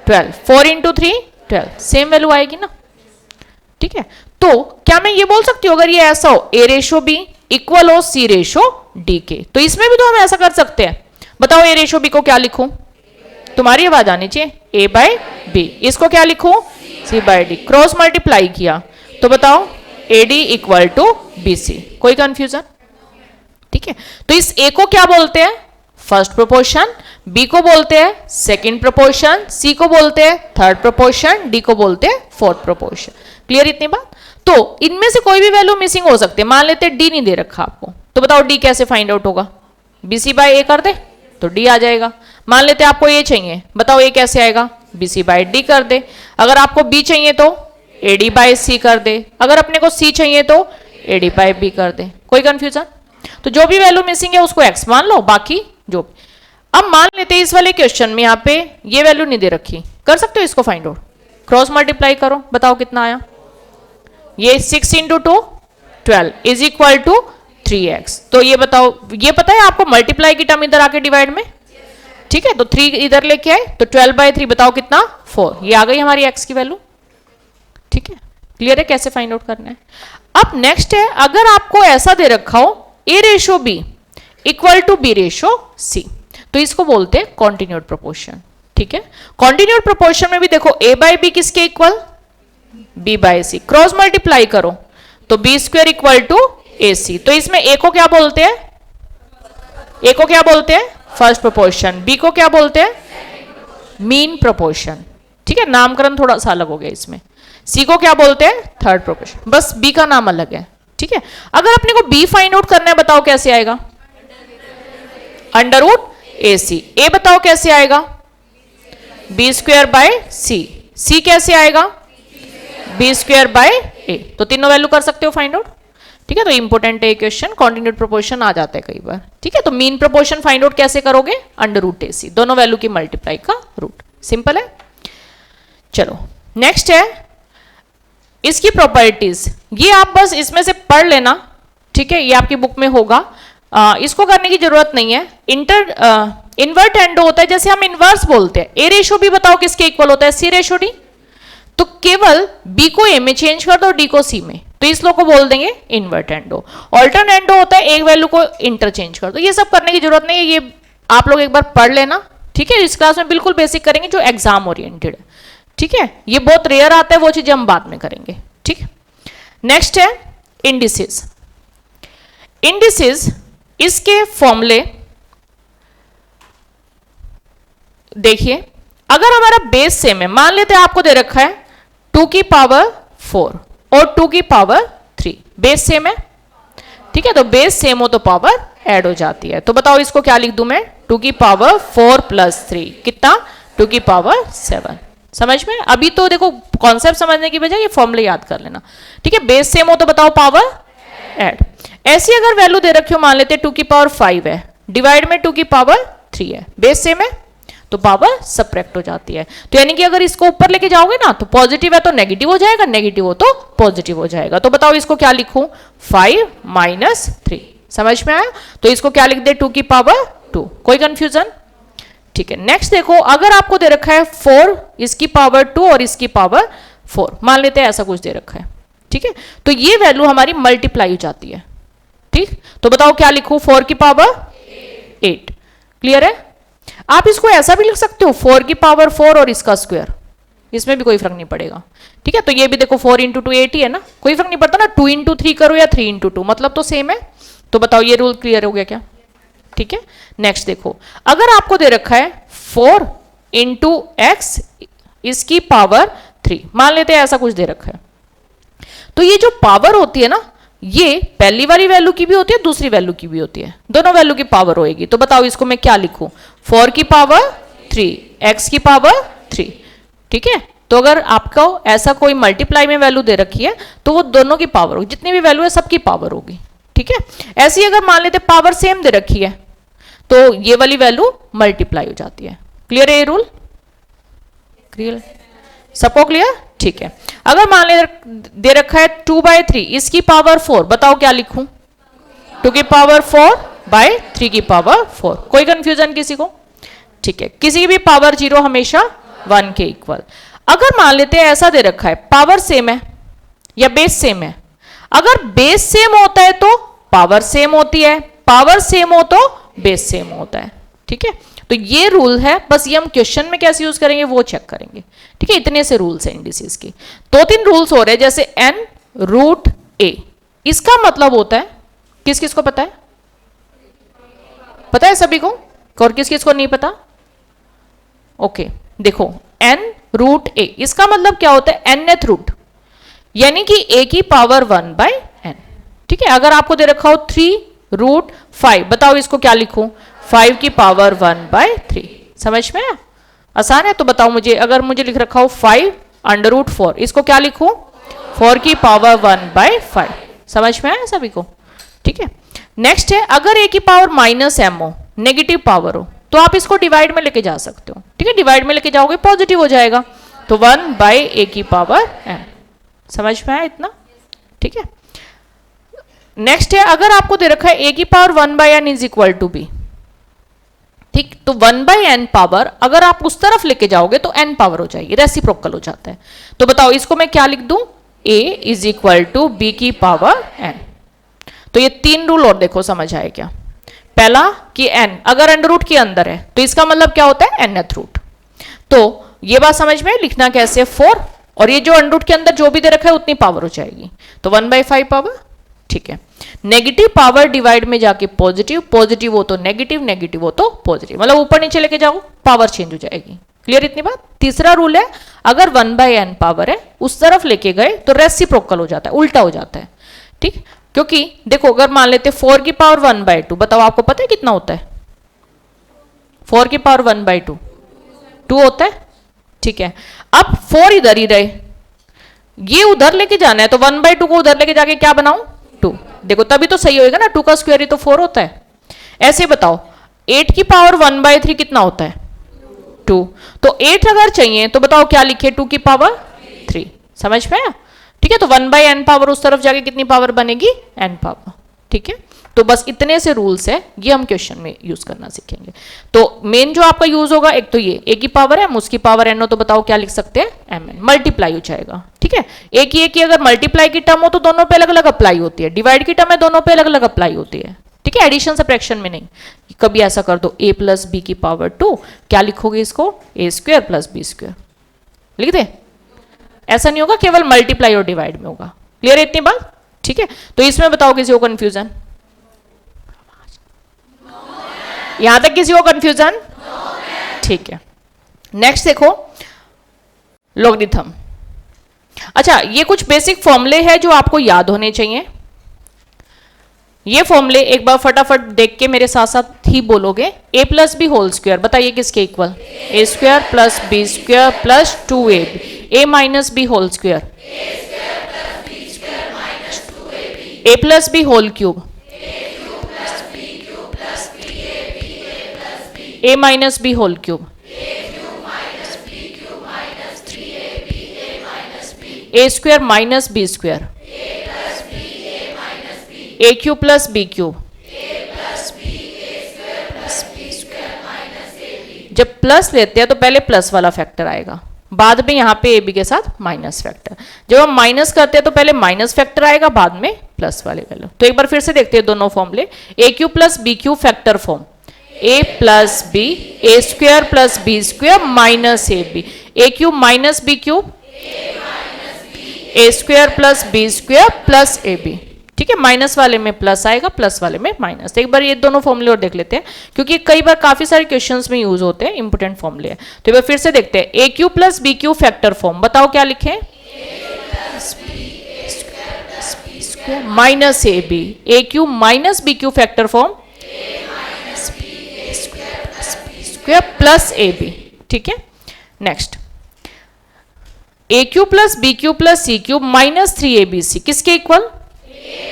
12, 4 × 3 12, सेम वैल्यू आएगी ना। ठीक है, तो क्या मैं ये बोल सकती हूँ अगर ये ऐसा हो A/B इक्वल हो C/D के, तो इसमें भी तो हम ऐसा कर सकते हैं। बताओ A/B को क्या लिखूं, तुम्हारी आवाज आनी चाहिए, A/B। इसको क्या लिखूं, C/D। क्रॉस मल्टीप्लाई किया तो बताओ AD इक्वल टू BC। कोई कंफ्यूजन? ठीक है, तो इस A को क्या बोलते हैं, फर्स्ट प्रोपोर्शन, B को बोलते हैं सेकंड प्रोपोर्शन, C को बोलते हैं थर्ड प्रोपोर्शन, D को बोलते हैं फोर्थ प्रोपोर्शन। क्लियर इतनी बात? तो इनमें से कोई भी वैल्यू मिसिंग हो सकते हैं। मान लेते हैं D नहीं दे रखा आपको, तो बताओ D कैसे फाइंड आउट होगा, BC/A कर दे तो D आ जाएगा। मान लेते हैं आपको A चाहिए, बताओ A कैसे आएगा, BC/D कर दे। अगर आपको B चाहिए तो AD/C कर दे, अगर अपने को C चाहिए तो AD/B कर दे। कोई कंफ्यूजन? तो जो भी वैल्यू मिसिंग है उसको x मान लो, बाकी जो। अब मान लेते हैं इस वाले क्वेश्चन में यहाँ पे ये वैल्यू नहीं दे रखी, कर सकते हो इसको फाइंड आउट, क्रॉस मल्टीप्लाई करो, बताओ कितना आया। ये 6 × 2 12 इज इक्वल टू 3x। तो ये बताओ, ये पता है आपको मल्टीप्लाई की टर्म इधर आके डिवाइड में, ठीक है, तो 3 इधर लेके आए तो 12/3 बताओ कितना 4। ये आ गई हमारी x की वैल्यू। ठीक है, क्लियर है कैसे फाइंड आउट करना है। अब नेक्स्ट है, अगर आपको ऐसा दे रखा हो A/B इक्वल टू B/C, तो इसको बोलते हैं कॉन्टिन्यूड प्रोपोर्शन। ठीक है, कॉन्टिन्यूड प्रोपोर्शन में भी देखो A/B किसके इक्वल, B/C। क्रॉस मल्टीप्लाई करो तो B² इक्वल टू AC। तो इसमें A को क्या बोलते हैं, A को क्या बोलते हैं, फर्स्ट प्रोपोर्शन, B को क्या बोलते हैं, मीन प्रोपोर्शन। ठीक है, नामकरण थोड़ा सा अलग हो गया इसमें। C को क्या बोलते हैं, थर्ड प्रोपोर्शन, बस B का नाम अलग है। ठीक है, अगर अपने को B फाइंड आउट करना है, बताओ कैसे आएगा, √AC। A बताओ कैसे आएगा, B²/C। C कैसे आएगा, B²/A। तो तीनों वैल्यू कर सकते हो फाइंड आउट। ठीक है, तो इंपोर्टेंट है क्वेश्चन, कॉन्टिन्यूड प्रोपोर्शन आ जाता है कई बार। ठीक है, तो मीन प्रोपोर्शन फाइंड आउट कैसे करोगे, √AC, दोनों वैल्यू की मल्टीप्लाई का रूट, सिंपल है। चलो नेक्स्ट है इसकी प्रॉपर्टीज, ये आप बस इसमें से पढ़ लेना। ठीक है, ये आपकी बुक में होगा, इसको करने की जरूरत नहीं है। इन्वर्ट एंडो होता है, जैसे हम इन्वर्स बोलते हैं। A/B बताओ किसके इक्वल होता है, C/D। तो केवल B को A में चेंज कर दो, D को C में, तो इस लोग को बोल देंगे इन्वर्ट एंडो। ऑल्टर्न एंडो होता है, एक वैल्यू को इंटरचेंज कर दो। ये सब करने की जरूरत नहीं है, ये आप लोग एक बार पढ़ लेना। ठीक है, इस क्लास में बिल्कुल बेसिक करेंगे जो एग्जाम ओरिएंटेड है। ठीक है, ये बहुत रेयर आता है, वो चीजें हम बाद में करेंगे। ठीक, नेक्स्ट है इंडिसेस। इंडिसेस, इसके फॉर्मूले देखिए। अगर हमारा बेस सेम है, मान लेते हैं आपको दे रखा है 2⁴ और 2⁵, बेस सेम है। ठीक है, तो बेस सेम हो तो पावर ऐड हो जाती है। तो बताओ इसको क्या लिख दूं मैं, 2⁴ + 3 कितना 2 की पावर 7। समझ में? अभी तो देखो कॉन्सेप्ट समझने की बजाय ये फॉर्मूले याद कर लेना, ठीक है। बेस सेम हो तो बताओ पावर ऐड। ऐसी अगर वैल्यू दे रखी हो, मान लेते 2 की पावर 5 है, डिवाइड में 2 की पावर 3 है, बेस सेम है तो पावर सब्ट्रैक्ट हो जाती है। तो यानी कि अगर इसको ऊपर लेके जाओगे ना तो पॉजिटिव है तो नेगेटिव हो जाएगा, नेगेटिव हो तो पॉजिटिव हो जाएगा। तो बताओ इसको क्या लिखूं? 5 माइनस 3। समझ में आया? तो इसको क्या लिख दे? 2 की पावर 2। कोई कंफ्यूजन? ठीक है। नेक्स्ट देखो, अगर आपको दे रखा है 4, इसकी पावर 2 और इसकी पावर 4, मान लेते हैं ऐसा कुछ दे रखा है, ठीक है। तो ये वैल्यू हमारी मल्टीप्लाई हो जाती है, ठीक। तो बताओ क्या लिखूं? 4 की पावर 8। क्लियर है? आप इसको ऐसा भी लिख सकते हो 4 की पावर 4 और इसका स्क्वायर, इसमें भी कोई फर्क नहीं पड़ेगा, ठीक है। तो ये भी देखो 4 इंटू 2 8 ही है ना, कोई फर्क नहीं पड़ता ना, 2 इंटू 3 करो या 3 इंटू 2, मतलब तो सेम है। तो बताओ ये रूल क्लियर हो गया क्या? ठीक है। नेक्स्ट देखो, अगर आपको दे रखा है 4 इंटू एक्स इसकी पावर 3, मान लेते हैं ऐसा कुछ दे रखा है, तो ये जो पावर होती है ना, ये पहली वाली वैल्यू की भी होती है, दूसरी वैल्यू की भी होती है, दोनों वैल्यू की पावर होएगी। तो बताओ इसको मैं क्या लिखूं? 4 की पावर 3 एक्स की पावर 3, ठीक है। तो अगर आपको ऐसा कोई मल्टीप्लाई में वैल्यू दे रखी है तो वो दोनों की पावर होगी, जितनी भी वैल्यू है सबकी पावर होगी, ठीक है। ऐसी अगर मान लेते पावर सेम दे रखी है तो ये वाली वैल्यू मल्टीप्लाई हो जाती है। क्लियर है ये रूल? क्लियर? सबको क्लियर? ठीक है। अगर मान ले दे रखा है 2/3 इसकी पावर 4, बताओ क्या लिखूं? 2 की पावर 4/3 की पावर 4। कोई कंफ्यूजन किसी को? ठीक है। किसी भी पावर 0 हमेशा 1 के इक्वल। अगर मान लेते हैं ऐसा दे रखा है पावर सेम है या बेस सेम है, अगर बेस सेम होता है तो पावर सेम होती है, पावर सेम हो तो बेस सेम होता है, ठीक है। तो ये रूल है, बस ये हम क्वेश्चन में कैसे यूज करेंगे वो चेक करेंगे, ठीक है। इतने से रूल्स हैं इंडिसेस की। 2-3 रूल्स हो रहे हैं, जैसे n√a, इसका मतलब होता है, किस किस को पता है? पता है सभी को? और किस किस को नहीं पता? ओके, देखो n√a इसका मतलब क्या होता है? nth रूट, यानी कि a की पावर 1/n, ठीक है। अगर आपको दे रखा हो 3√5, बताओ इसको क्या लिखूं? 5 की पावर 1/3। समझ में? आसान है। तो बताओ मुझे, अगर मुझे लिख रखा हो 5√4, इसको क्या लिखूं? 4 की पावर 1/5। समझ में आया सभी को? ठीक है। नेक्स्ट है, अगर a की पावर -m हो, नेगेटिव पावर हो, तो आप इसको डिवाइड में लेके जा सकते हो, ठीक है। डिवाइड में लेके जाओगे पॉजिटिव हो जाएगा, तो 1/a की पावर m। समझ में आया इतना? ठीक है। नेक्स्ट है, अगर आपको दे रखा है a की power 1/n is equal to b, ठीक, तो 1/n पावर अगर आप उस तरफ लेके जाओगे तो n पावर हो जाएगी, रेसिप्रोकल हो जाता है। तो बताओ इसको मैं क्या लिख दूं? a is equal to b की पावर n। तो ये 3 रूल और देखो समझ आए क्या? पहला कि n अगर अंडर रूट के अंदर है तो इसका मतलब क्या होता है? nth root. तो ये बात समझ में लिखना कैसे? 4, और ये जो अंडर रूट के अंदर जो भी दे रखा है उतनी पावर हो जाएगी, तो 1/5 पावर, ठीक है। नेगेटिव पावर डिवाइड में जाके पॉजिटिव, पॉजिटिव हो तो नेगेटिव, नेगेटिव हो तो पॉजिटिव, मतलब ऊपर नीचे लेके जाओ पावर चेंज हो जाएगी। क्लियर इतनी बात? तीसरा रूल है, अगर 1/n पावर है उस तरफ लेके गए तो रेसिप्रोकल हो जाता है, उल्टा हो जाता है, ठीक। क्योंकि देखो अगर मान लेते 4 की पावर 1/2, बताओ आपको पता है कितना होता है? 4 की पावर 1/2 2 होता है, ठीक है। अब 4 इधर ही रहे, ये उधर लेके जाना है, तो 1/2 को उधर लेके जाके क्या बनाऊं? 2। देखो तभी तो सही होएगा ना, 2 का स्क्वायर ही तो 4 होता है। ऐसे बताओ 8 की पावर 1/3 कितना होता है? 2। तो 8 अगर चाहिए तो बताओ क्या लिखे? 2 की पावर 3। समझ में आया? ठीक है। तो 1/n पावर उस तरफ जाके कितनी पावर बनेगी? n पावर, ठीक है। तो बस इतने से रूल्स है, ये हम क्वेश्चन में यूज करना सीखेंगे। तो मेन जो आपका यूज होगा, एक तो ये a की पावर m, उसकी पावर n हो तो बताओ क्या लिख सकते हैं? mn, मल्टीप्लाई हो जाएगा, ठीक है। a की अगर मल्टीप्लाई की टर्म हो तो दोनों पे अलग अलग अप्लाई होती है, डिवाइड की टर्म है दोनों पे अलग अलग अप्लाई होती है, ठीक है। एडिशन सब्ट्रैक्शन में नहीं। कभी ऐसा कर दो a + b की पावर 2, क्या लिखोगे इसको? a² + b², लिख दे। ऐसा नहीं होगा, केवल मल्टीप्लाई और डिवाइड में होगा। क्लियर है इतनी बात? ठीक है। तो इसमें बताओ किसी को कंफ्यूजन? यहां तक किसी को कंफ्यूजन? ठीक है। नेक्स्ट देखो लॉगरिथम। अच्छा, ये कुछ बेसिक फॉर्मूले हैं जो आपको याद होने चाहिए। ये फॉर्मूले एक बार फटाफट देख के मेरे साथ साथ ही बोलोगे। a plus B whole square, बताइए किसके इक्वल? A square plus B square plus 2ab, a minus B whole square, a plus B whole cube, a minus B whole cube, a square minus B square, A cube plus B cube. जब plus लेते हैं तो पहले plus वाला factor आएगा, बाद में यहां पे ए बी के साथ माइनस फैक्टर। जब हम माइनस करते हैं तो पहले माइनस फैक्टर आएगा, बाद में प्लस वाले वैल्यू। तो एक बार फिर से देखते हैं दोनों फॉर्मूले। A cube plus B cube factor form, A plus B, A square plus B square minus A B, A cube minus B cube, A square plus B square plus A B. ठीक है, minus वाले में plus आएगा, plus वाले में minus. तो एक बार ये दोनों फॉर्मूले और देख लेते हैं, क्योंकि कई बार काफी सारे क्वेश्चंस में यूज होते हैं, इंपोर्टेंट फॉर्मूले हैं। तो एक बार फिर से देखते हैं। A cube plus B cube factor form, बताओ क्या लिखें? Minus A B, A cube minus B cube factor form square plus A B. ठीक है, next A cube plus B cube plus C cube minus 3abc किसके equal?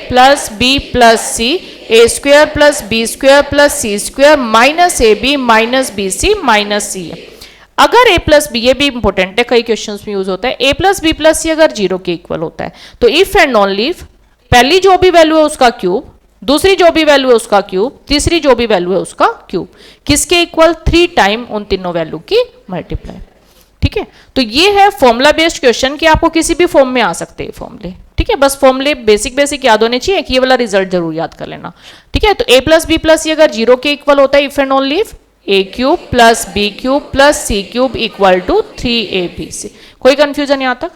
Plus B plus C, A square plus B square plus C square minus A B minus B C minus C है। अगर ए plus B, ये भी important है, कई questions में use होता है, ए प्लस बी प्लस सी अगर 0 के इक्वल होता है तो इफ एंड ओनली इफ पहली जो भी वैल्यू है उसका क्यूब, दूसरी जो भी वैल्यू है उसका क्यूब, तीसरी जो भी वैल्यू है उसका क्यूब, किसके इक्वल? 3 टाइम उन तीनों वैल्यू की मल्टीप्लाई। ठीक है, तो ये है फॉर्मूला बेस्ड क्वेश्चन कि आपको किसी भी फॉर्म में आ सकते हैं फॉर्मूले। ठीक है, बस फॉर्मूले बेसिक याद होने चाहिए कि ये वाला रिजल्ट जरूर याद कर लेना। ठीक है, तो A plus B plus C अगर 0 के इक्वल होता है if and only if A cube plus B cube plus C cube equal to 3abc। कोई कंफ्यूजन यहां तक?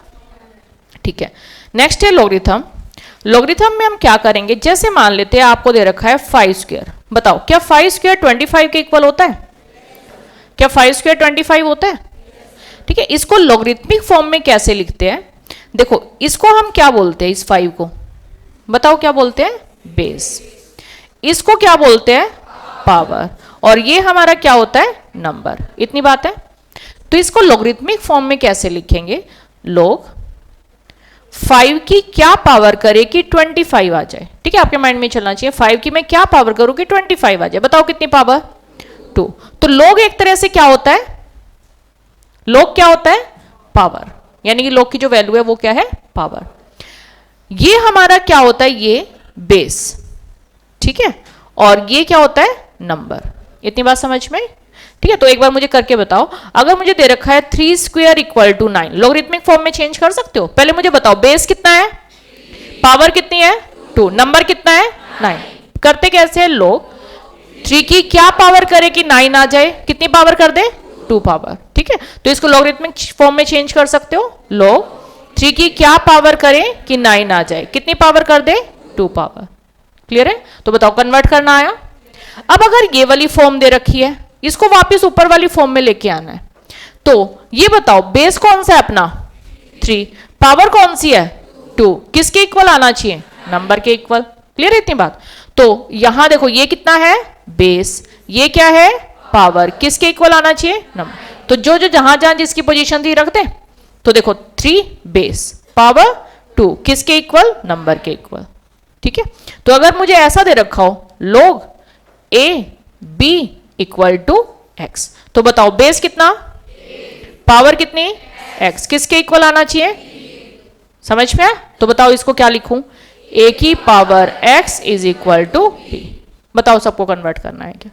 ठीक है, नेक्स्ट है लॉगरिथम। लॉगरिथम में हम क्या करेंगे, जैसे मान लेते हैं आपको दे रखा है 5 स्क्वायर, बताओ क्या 5 स्क्वायर 25 के इक्वल होता है? क्या 5 स्क्वायर 25 होता है? ठीक है, इसको लॉगरिथमिक फॉर्म में कैसे लिखते हैं? देखो, इसको हम क्या बोलते हैं? इस 5 को बताओ क्या बोलते हैं? बेस। इसको क्या बोलते हैं? पावर। और ये हमारा क्या होता है? नंबर। इतनी बात है। तो इसको लॉगरिथमिक फॉर्म में कैसे लिखेंगे? लॉग 5 की क्या पावर करे कि 25 आ जाए। ठीक है, आपके माइंड में चलना चाहिए 5 की मैं क्या पावर करूं कि 25 आ जाए। बताओ कितनी पावर? 2। तो लॉग एक तरह से क्या होता है? लॉग क्या होता है? पावर, यानी कि लॉग की जो वैल्यू है वो क्या है? पावर। ये हमारा क्या होता है? ये बेस। ठीक है, और ये क्या होता है? नंबर। इतनी बात समझ में? ठीक है, तो एक बार मुझे करके बताओ, अगर मुझे दे रखा है 3 square equal to 9, logarithmic form में चेंज कर सकते हो? पहले मुझे बताओ बेस कितना है, पावर कितनी है? 2, नंबर कितना है? 9। करते कैसे? लॉग 3 की क्या पावर करे कि 9 आ जाए? कितनी पावर कर दे? 2 पावर। ठीक है, तो इसको लॉगरिथमिक फॉर्म में चेंज कर सकते हो। लॉग 3 की क्या पावर करे कि 9 आ जाए? कितनी पावर कर दे? 2 पावर। क्लियर है? तो बताओ कन्वर्ट करना आया? अब अगर ये वाली फॉर्म दे रखी है, इसको वापस ऊपर वाली फॉर्म में लेके आना है, तो ये बताओ बेस कौन सा है अपना? 3, पावर कौन सी है? 2, किसके इक्वल आना चाहिए? नंबर के इक्वल। क्लियर है इतनी बात? तो यहां देखो ये कितना है? बेस। ये क्या है? पावर। किसके इक्वल आना चाहिए? नंबर। तो जो जहां जहां जिसकी पोजीशन थी रख दे। तो देखो 3 बेस, पावर 2, किसके इक्वल? नंबर के इक्वल। ठीक है, तो अगर मुझे ऐसा दे रखा हो log A B equal to X, तो बताओ बेस कितना, पावर कितनी, एक्स, किसके इक्वल आना चाहिए? समझ में? तो बताओ इसको क्या लिखूं? ए की power X is equal to B. बताओ सबको कन्वर्ट करना है क्या?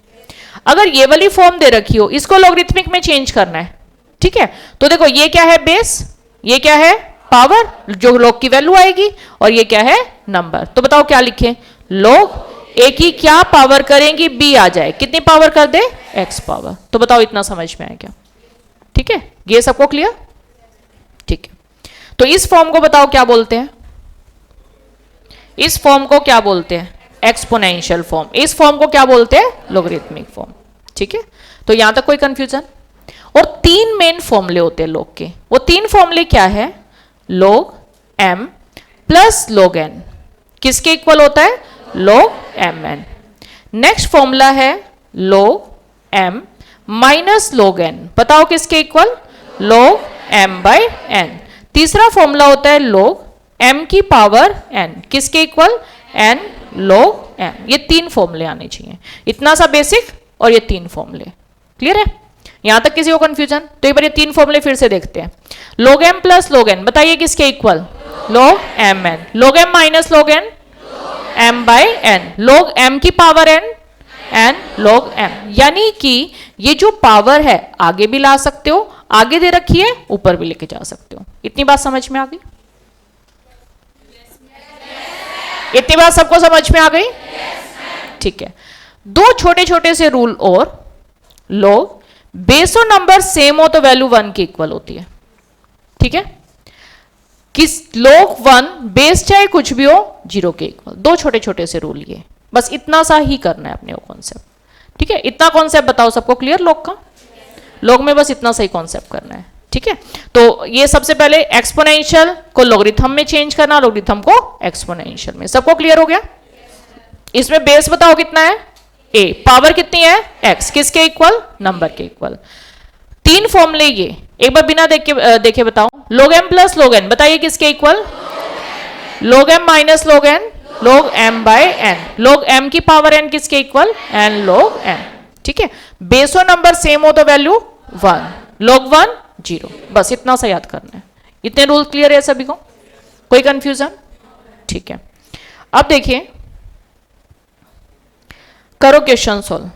अगर ये वाली फॉर्म दे रखी हो, इसको लॉगरिथमिक में चेंज करना है। ठीक है, तो देखो ये क्या है? बेस। ये क्या है? पावर, जो लॉग की वैल्यू आएगी, और ये क्या है? नंबर। तो बताओ क्या लिखें? लॉग ए की क्या पावर करेंगी? बी आ जाए, कितनी पावर कर दे? X power. तो बताओ इतना समझ में आया क्या? ठीक है, ये सबको क्लियर? ठीक है, तो इस फॉर्म को बताओ क्या बोलते हैं? इस फॉर्म को क्या बोलते हैं? Exponential form. इस फॉर्म को क्या बोलते हैं? Logarithmic form. ठीक है, तो यहां तक कोई कंफ्यूजन? और 3 मेन फॉर्मूले होते हैं लॉग के। वो 3 फॉर्मूले क्या है? Log M plus log N किसके इक्वल होता है? Log M N. Next formula है log m minus log n, बताओ किसके equal? log m by n। तीसरा फॉर्मूला होता है log m की पावर n, किसके इक्वल? n log m। ये तीन फॉर्मूले आने चाहिए, इतना सा बेसिक और ये तीन फॉर्मूले। क्लियर है? यहां तक किसी को कंफ्यूजन? तो एक बार ये तीन फॉर्मूले फिर से देखते हैं। log m plus log n, बताइए किसके equal? log m n। log m minus log n, m by n। log m की power n, n log m। यानी कि ये जो पावर है आगे भी ला सकते हो, आगे दे रखी है ऊपर भी लेके जा सकते हो। इतनी बात समझ में आ गई? इतनी बात सबको समझ में आ गई? ठीक है। दो छोटे छोटे से रूल और, log बेस और नंबर सेम हो तो वैल्यू 1 के इक्वल होती है। ठीक है? किस log 1 बेस चाहे कुछ भी हो 0 के इक्वल। दो छोटे छोटे से रूल, ये बस इतना सा ही करना है अपने को कॉन्सेप्ट। ठीक है? इतना कॉन्सेप्ट बताओ सबको क्लियर log का? log में बस इतना सही कॉन्सेप्ट करना है। ठीक है? तो ये सबसे पहले एक्सपोनेंशियल को लॉगरिथम में चेंज करना, लॉगरिथम को एक्सपोनेंशियल में। सबको क्लियर हो गया? इसमें बेस बताओ कितना है? a। पावर कितनी है? x। किसके इक्वल? नंबर के इक्वल। तीन फॉर्मूले ये, एक बार बिना देखे बताओ। log m plus log n, बताइए किसके equal? log m minus log n, log m by n। log m की पावर n किसके इक्वल? n log m। ठीक है? बेस और नंबर सेम हो तो वैल्यू 1, log 1 0। बस इतना सा याद करना है। इतने रूल क्लियर है सभी को? कोई कंफ्यूजन? ठीक है। अब देखिए, करो क्वेश्चन सोल्व।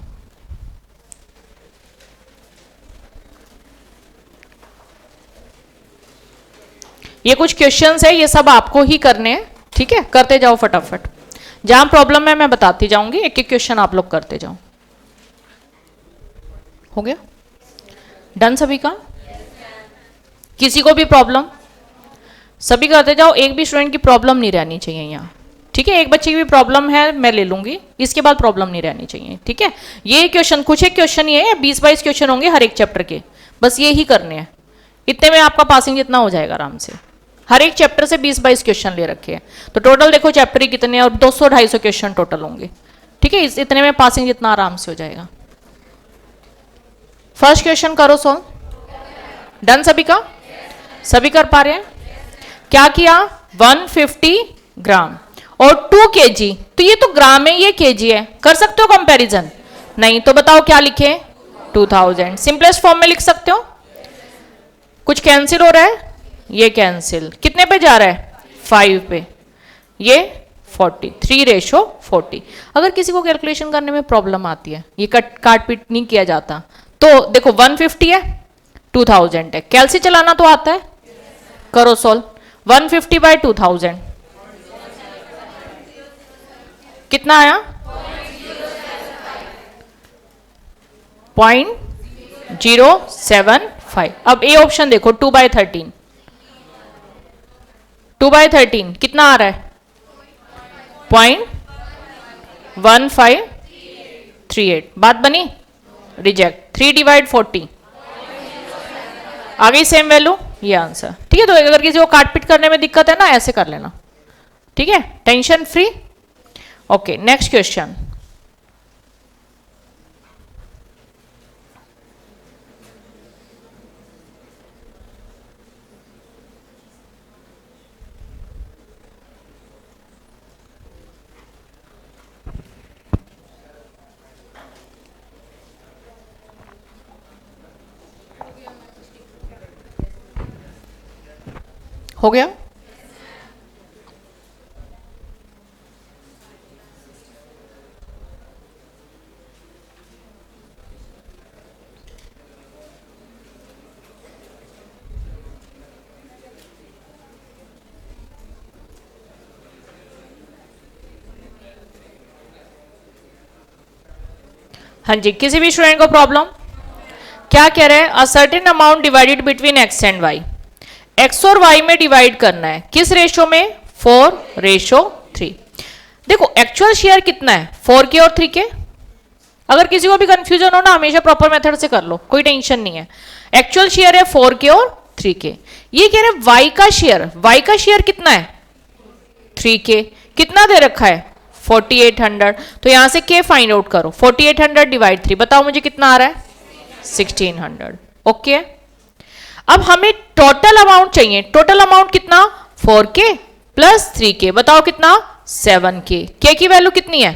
ये कुछ क्वेश्चंस है, ये सब आपको ही करने हैं। ठीक है? करते जाओ फटाफट। जहां प्रॉब्लम है मैं बताती जाऊंगी, एक एक क्वेश्चन आप लोग करते जाओ। हो गया? डन सभी का? किसी को भी प्रॉब्लम? सभी करते जाओ, एक भी स्टूडेंट की प्रॉब्लम नहीं रहनी चाहिए यहाँ। ठीक है? एक बच्चे की भी प्रॉब्लम है मैं ले लूंगी, इसके बाद प्रॉब्लम नहीं रहनी चाहिए। ठीक है? ये क्वेश्चन, कुछ एक क्वेश्चन ये है, 20-22 क्वेश्चन होंगे हर एक चैप्टर के, बस ये ही करने हैं। इतने में आपका पासिंग जितना हो जाएगा आराम से। हर एक चैप्टर से 20-22 क्वेश्चन ले रखे हैं, तो टोटल देखो चैप्टर ही कितने, और 200-250 क्वेश्चन टोटल होंगे। ठीक है? इतने में पासिंग जितना आराम से हो जाएगा। फर्स्ट क्वेश्चन करो सॉल्व। डन सभी का? सभी कर पा रहे हैं? क्या किया? 150 ग्राम और 2 kg, तो ये तो ग्राम है, ये kg है। कर सकते हो कंपैरिजन? नहीं, तो बताओ क्या लिखे? 2000। सिंपलेस्ट फॉर्म में लिख सकते हो। कुछ कैंसिल हो रहा है? ये कैंसिल कितने पे जा रहा है? 5 पे। ये 40, 3:40। अगर किसी को कैलकुलेशन करने में प्रॉब्लम आती है, ये काट पीट नहीं किया जाता, तो देखो 150 है, 2000 है, कैलसी चलाना तो आता है। करो सॉल्व। 150 बाय 2000 कितना आया? 0.075। अब ए ऑप्शन देखो, 2/13। 2/13 कितना आ रहा है? 0.1538। बात बनी? रिजेक्ट। 3/40 आ गई सेम वैल्यू, ये आंसर। ठीक है? तो अगर किसी को काटपीट करने में दिक्कत है ना, ऐसे कर लेना। ठीक है? Tension free. Okay, next question. हो गया? हाँ जी, किसी भी स्टूडेंट को प्रॉब्लम? क्या कह रहे हैं? A certain amount divided between X and Y. X और वाई में डिवाइड करना है, किस रेशो में? 4:3। देखो एक्चुअल शेयर कितना है? 4 के और 3 के। अगर किसी को भी कंफ्यूजन हो ना, हमेशा प्रॉपर मेथड से कर लो, कोई टेंशन नहीं है। एक्चुअल शेयर है 4 के और 3 के। ये कह रहे हैं वाई का शेयर, वाई का शेयर कितना है? 3 के। कितना दे रखा है? 4800। तो यहां से k फाइंड आउट करो, 4800 डिवाइड 3, बताओ मुझे कितना आ रहा है, 1600। ओके, अब हमें टोटल अमाउंट चाहिए। टोटल अमाउंट कितना, 4k प्लस 3k, बताओ कितना, 7k। k की वैल्यू कितनी है,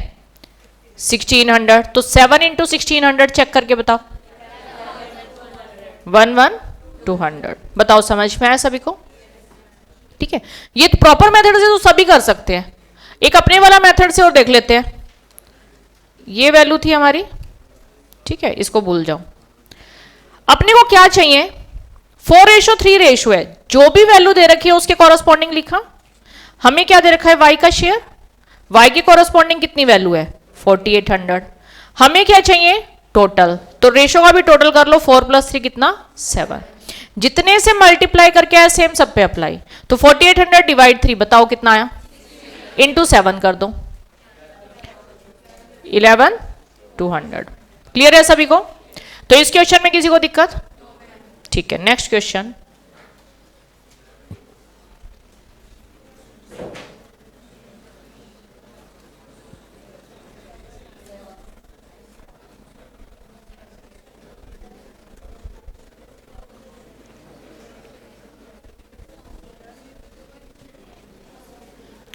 1600। तो 7 इंटू 1600 चेक करके बताओ, 11200। बताओ समझ में आया सभी को? ठीक है, ये प्रॉपर मेथड से तो सभी कर सकते हैं। एक अपने वाला मेथड से और देख लेते हैं। ये वैल्यू थी हमारी, ठीक है, इसको भूल जाओ। अपने को क्या चाहिए, 4:3 रेशो है, जो भी वैल्यू दे रखी है उसके कॉरस्पॉन्डिंग लिखा। हमें क्या दे रखा है, y का शेयर, y के कॉरस्पॉन्डिंग कितनी वैल्यू है, 4800। हमें क्या चाहिए, टोटल, तो रेशो का भी टोटल कर लो, 4 + 3 कितना, 7। जितने से मल्टीप्लाई करके आया सेम सब पे अप्लाई। तो 4800 डिवाइड 3, बताओ कितना आया, इंटू 7 कर दो, 11200। क्लियर है सभी को? तो इस क्वेश्चन में किसी को दिक्कत? ठीक है, नेक्स्ट क्वेश्चन।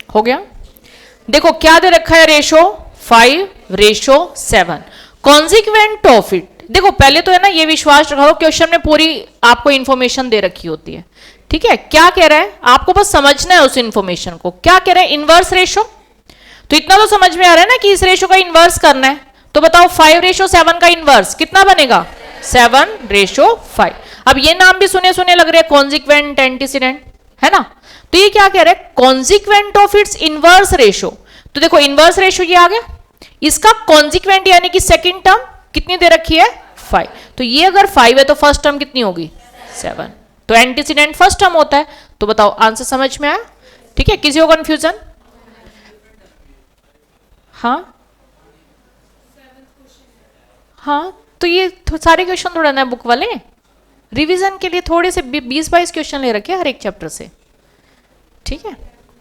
हो गया? देखो क्या दे रखा है, रेशो 5:7, कॉन्सिक्वेंट ऑफ इट। देखो पहले तो है ना, ये विश्वास रखो क्वेश्चन में पूरी आपको इंफॉर्मेशन दे रखी होती है। ठीक है, क्या कह रहा है, आपको बस समझना है उस इंफॉर्मेशन को। क्या कह रहा है, इनवर्स रेशो। तो इतना तो समझ में आ रहा है ना कि इस रेशो का इनवर्स करना है। तो बताओ 5:7 का इनवर्स कितना बनेगा, 7:5। अब ये नाम भी सुने सुने लग रहे हैं, कॉन्सिक्वेंट एंटीसीडेंट, है ना। तो ये क्या कह रहा है, consequent of its inverse ratio. तो देखो इनवर्स रेशो ये आ गया, इसका कॉन्सिक्वेंट यानी कि सेकंड टर्म कितनी दे रखी है, 5। तो ये अगर 5 है तो फर्स्ट टर्म कितनी होगी, 7। तो एंटीसीडेंट फर्स्ट टर्म होता है। तो बताओ आंसर समझ में आया? ठीक है, किसी को कंफ्यूजन? हाँ हाँ, तो ये सारे क्वेश्चन थोड़ा ना बुक वाले, रिवीजन के लिए थोड़े से 20-22 क्वेश्चन ले रखे हर एक चैप्टर से। ठीक है,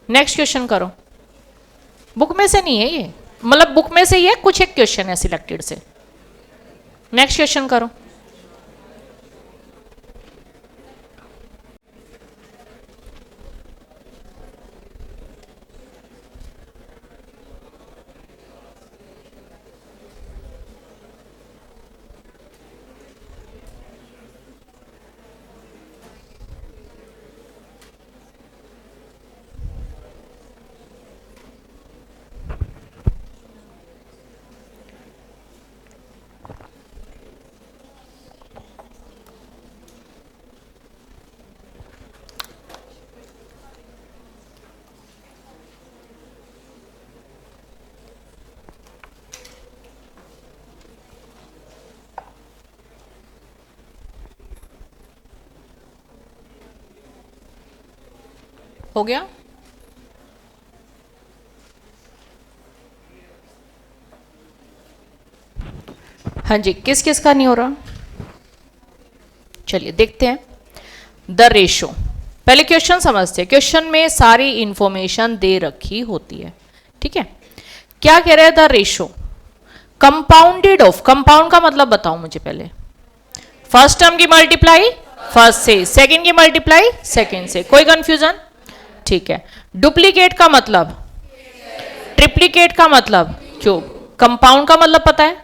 नेक्स्ट क्वेश्चन करो। बुक में से नहीं है ये, मतलब बुक में से ही है, कुछ एक क्वेश्चन है सिलेक्टेड से। नेक्स्ट क्वेश्चन करो। हो गया? हाँ जी, किस किस का नहीं हो रहा? चलिए देखते हैं। द रेशो, पहले क्वेश्चन समझते हैं। क्वेश्चन में सारी इंफॉर्मेशन दे रखी होती है। ठीक है, क्या कह रहा है, the ratio compounded of, compound का मतलब बताओ मुझे पहले। फर्स्ट टर्म की मल्टीप्लाई फर्स्ट से, सेकंड की मल्टीप्लाई सेकंड से, कोई कंफ्यूजन? ठीक है, डुप्लीकेट का मतलब, ट्रिप्लीकेट का मतलब क्यूब। कंपाउंड का मतलब पता है,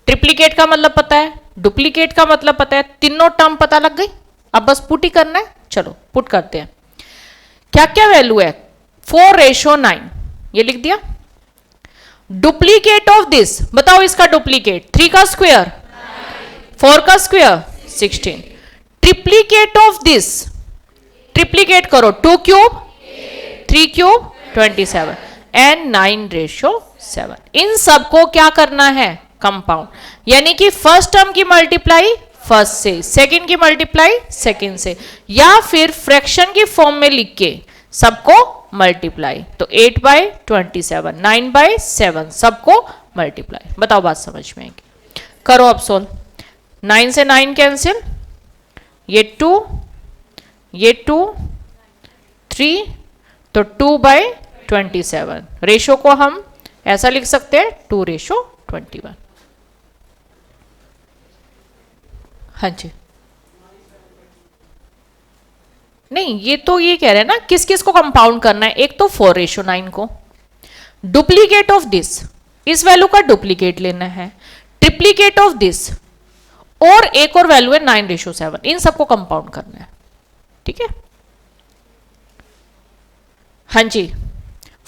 ट्रिप्लीकेट का मतलब पता है, डुप्लीकेट का मतलब पता है, तीनों टर्म पता लग गई। अब बस पुट ही करना है। चलो पुट करते हैं। क्या क्या वैल्यू है, 4:9, ये लिख दिया। डुप्लीकेट ऑफ दिस, बताओ इसका डुप्लीकेट, 3 का स्क्वायर 4 का square 16। Triplicate of this, triplicate करो, 2 क्यूब 3 क्यूब 27 एंड 9:7। इन सबको क्या करना है, कंपाउंड, यानी कि फर्स्ट टर्म की मल्टीप्लाई फर्स्ट से, सेकंड की मल्टीप्लाई सेकंड से, या फिर फ्रैक्शन की फॉर्म में लिख के सबको मल्टीप्लाई। तो 8/27, 9/7 सबको मल्टीप्लाई। बताओ बात समझ में आएगी? करो अब सोल्व। 9 से 9 कैंसिल, ये 2, ये 2, 3, तो 2/27। रेशो को हम ऐसा लिख सकते हैं 2:21। हाँ जी, नहीं ये तो ये कह रहे हैं ना किस किस को कंपाउंड करना है। एक तो 4:9 को, डुप्लीकेट ऑफ दिस, इस वैल्यू का डुप्लीकेट लेना है, ट्रिप्लीकेट ऑफ दिस, और एक और वैल्यू है 9:7, इन सबको कंपाउंड करना है। ठीक है, हाँ जी,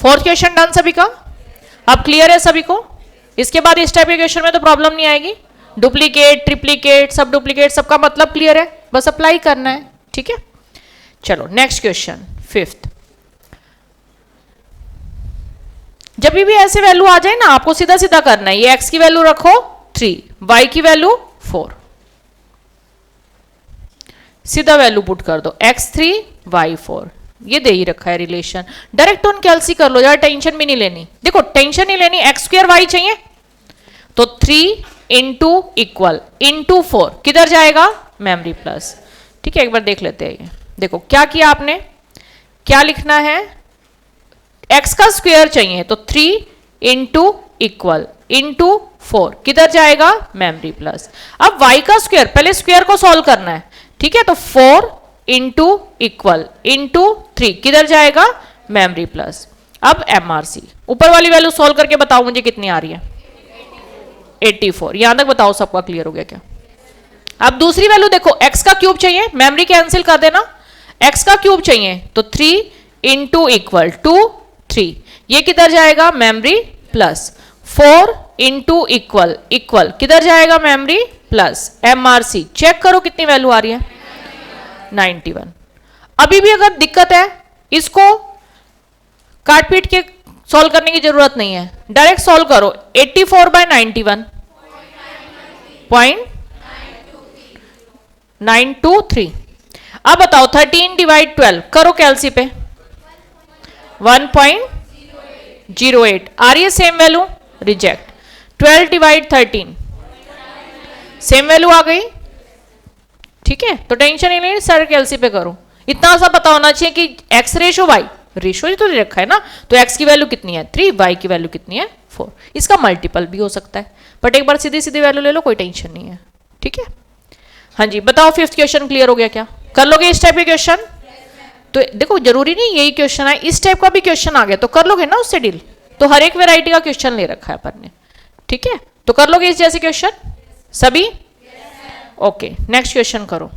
फोर्थ क्वेश्चन डन सभी का। अब क्लियर है सभी को। इसके बाद इस टाइप के क्वेश्चन में तो प्रॉब्लम नहीं आएगी। डुप्लीकेट, ट्रिप्लीकेट, सब डुप्लीकेट, सबका मतलब क्लियर है, बस अप्लाई करना है। ठीक है, चलो नेक्स्ट क्वेश्चन, फिफ्थ। जब भी ऐसे वैल्यू आ जाए ना, आपको सीधा सीधा करना है। ये x की वैल्यू रखो 3, y की वैल्यू 4, सीधा वैल्यू पुट कर दो, x3 y4, ये दे ही रखा है रिलेशन। डायरेक्ट ऑन कैलसी कर लो यार, टेंशन भी नहीं लेनी। देखो टेंशन नहीं लेनी, x² y चाहिए तो 3 इंटू इक्वल इंटू 4 किधर जाएगा, मेमोरी प्लस। ठीक है, एक बार देख लेते हैं। ये देखो क्या किया आपने, क्या लिखना है, x का स्क्वायर चाहिए तो 3 इंटू इक्वल इंटू 4 किधर जाएगा, मेमोरी प्लस। अब y का स्क्वायर, पहले स्क्वायर को सॉल्व करना है। ठीक है, तो 4 इंटू इक्वल इंटू 3 किधर जाएगा, मेमोरी प्लस। अब MRC, ऊपर वाली वैल्यू सॉल्व करके बताओ मुझे कितनी आ रही है, 84। यहां तक बताओ सबका क्लियर हो गया क्या। अब दूसरी वैल्यू देखो, x का क्यूब चाहिए, मेमोरी कैंसिल कर देना, x का क्यूब चाहिए तो 3 इंटू इक्वल टू 3, ये किधर जाएगा, memory plus. 4 into equal equal किधर जाएगा, मेमोरी प्लस। MRC चेक करो कितनी वैल्यू आ रही है, 91। अभी भी अगर दिक्कत है, इसको काट पीट के सॉल्व करने की जरूरत नहीं है, डायरेक्ट सॉल्व करो। 84/91 0.923। अब बताओ 13 डिवाइड 12 करो कैलसी पे, 1.08 आ रही है same value, reject. 12 divide 13 same value आ गई। ठीक है, तो टेंशन ही नहीं, सर कैलसी पे करो। इतना सा पता होना चाहिए कि x रेशो y, रेशो ही तो रखा है ना, तो x की वैल्यू कितनी है 3, y की वैल्यू कितनी है 4। इसका मल्टीपल भी हो सकता है, बट एक बार सीधी सीधी वैल्यू ले लो, कोई टेंशन नहीं है। ठीक है, हाँ जी, बताओ फिफ्थ क्वेश्चन क्लियर हो गया क्या, कर लोगे इस टाइप के क्वेश्चन। तो देखो जरूरी नहीं यही क्वेश्चन है, इस टाइप का भी क्वेश्चन आ गया तो कर लोगे ना उससे डील। तो हर एक वेराइटी का क्वेश्चन ले रखा है अपन ने। ठीक है, तो कर लोगे इस जैसे क्वेश्चन सभी। ओके, नेक्स्ट क्वेश्चन करो।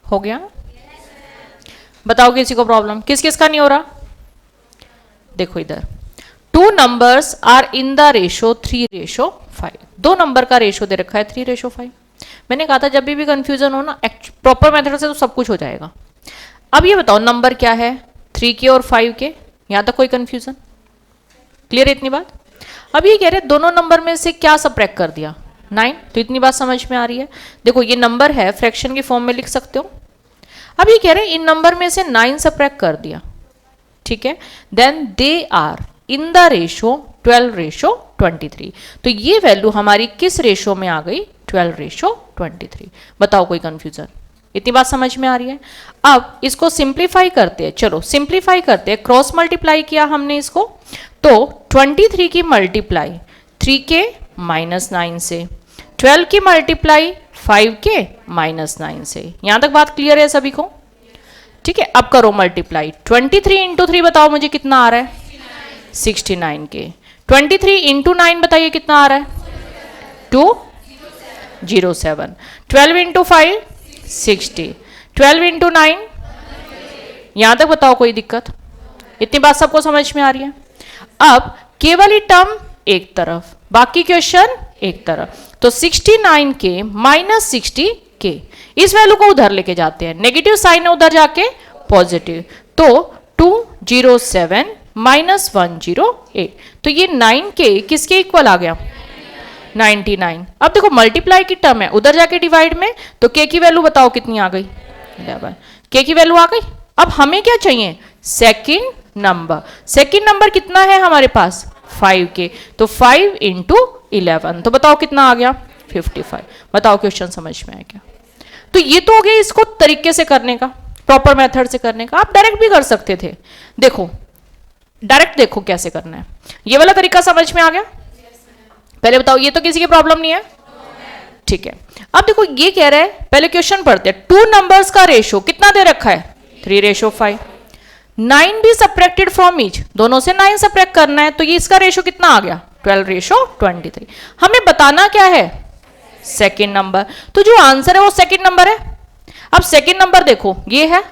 हो गया, बताओ किसी को प्रॉब्लम, किस किस का नहीं हो रहा। देखो इधर, 2 numbers are in the ratio 3:5। 2 number का रेशो दे रखा है 3:5। मैंने कहा था जब भी कंफ्यूजन हो ना, प्रॉपर मेथड से तो सब कुछ हो जाएगा। अब ये बताओ नंबर क्या है, 3 के और 5 के, यहां तक कोई कंफ्यूजन क्लियर है इतनी बात। अब ये कह रहे दोनों नंबर में से क्या सबट्रैक्ट कर दिया, 9, तो इतनी बात समझ में आ रही है। देखो ये नंबर है, फ्रैक्शन की फॉर्म में लिख सकते हो। अब ये कह रहे हैं इन नंबर में से 9 सबट्रैक्ट कर दिया, ठीक है, then they are in the ratio 12:23। तो ये वैल्यू हमारी किस रेशो में आ गई, 12:23। बताओ कोई कंफ्यूजन, इतनी बात समझ में आ रही है। अब इसको सिंप्लीफाई करते हैं, चलो सिंप्लीफाई करते हैं। क्रॉस मल्टीप्लाई किया हमने इसको, तो 23 की मल्टीप्लाई 3 के -9 से, 12 की मल्टीप्लाई 5 के -9 से। यहां तक बात क्लियर है सभी को। ठीक है, अब करो मल्टीप्लाई। 23 इंटू 3 बताओ मुझे कितना आ रहा है, 69 के। 23 इंटू 9 बताइए कितना आ रहा है, 207। 12 इंटू 5 60। 12 इंटू 9, यहां तक बताओ कोई दिक्कत, इतनी बात सबको समझ में आ रही है। अब केवल ही टर्म एक तरफ, बाकी क्वेश्चन एक तरफ। तो 69 के माइनस 60 के, इस वैल्यू को उधर लेके जाते हैं, नेगेटिव साइन है उधर जाके पॉजिटिव, तो 207 माइनस 108, तो ये 9 के किसके इक्वल आ गया, 99। अब देखो मल्टीप्लाई की टर्म है, उधर जाके डिवाइड में, तो के की वैल्यू बताओ कितनी आ गई, 11। के की वैल्यू आ गई। अब हमें क्या चाहिए, सेकंड नंबर। सेकंड नंबर कितना है हमारे पास, 5 के, तो 5 इंटू 11, तो बताओ कितना आ गया, 55। बताओ क्वेश्चन समझ में आया क्या। तो ये तो हो गया इसको तरीके से करने का, प्रॉपर मेथड से करने का। आप डायरेक्ट भी कर सकते थे, देखो डायरेक्ट देखो कैसे करना है। ये वाला तरीका समझ में आ गया। पहले बताओ, ये तो किसी की प्रॉब्लम नहीं है, ठीक है। अब देखो ये कह रहा है, पहले क्वेश्चन पढ़ते हैं, 2 नंबर्स का रेशो कितना दे रखा है, 3:5। 9 भी सब्ट्रैक्टेड फ्रॉम ईच, दोनों से 9 सब्ट्रैक्ट करना है, तो ये इसका रेशो कितना आ गया, 12:23। हमें बताना क्या है, सेकेंड नंबर, तो जो आंसर है वो सेकेंड नंबर है। अब सेकेंड नंबर देखो, ये है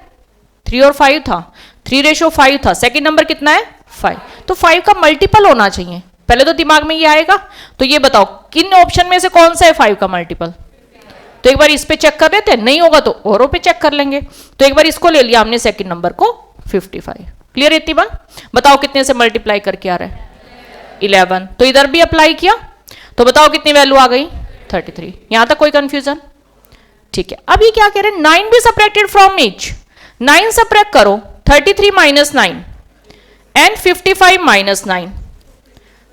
3 और 5 था, 3:5 था, सेकेंड नंबर कितना है, 5, तो 5 का मल्टीपल होना चाहिए। पहले तो दिमाग में ये आएगा, तो ये बताओ किन ऑप्शन में से कौन सा है 5 का मल्टीपल। तो एक बार इस पे चेक कर लेते हैं, नहीं होगा तो औरों पे चेक कर लेंगे। तो एक बार इसको ले लिया हमने सेकंड नंबर को, 55। क्लियर है इतनी बात। बताओ कितने से मल्टीप्लाई करके आ रहा है, 11। तो इधर भी अप्लाई किया, तो बताओ कितनी वैल्यू आ गई, 33। यहां तक कोई कंफ्यूजन, ठीक है। अब ये क्या कह रहे हैं, 9 भी सब्ट्रैक्टेड फ्रॉम ईच, 9 सब्ट्रैक्ट करो, 33 माइनस 9 एंड 55 माइनस 9,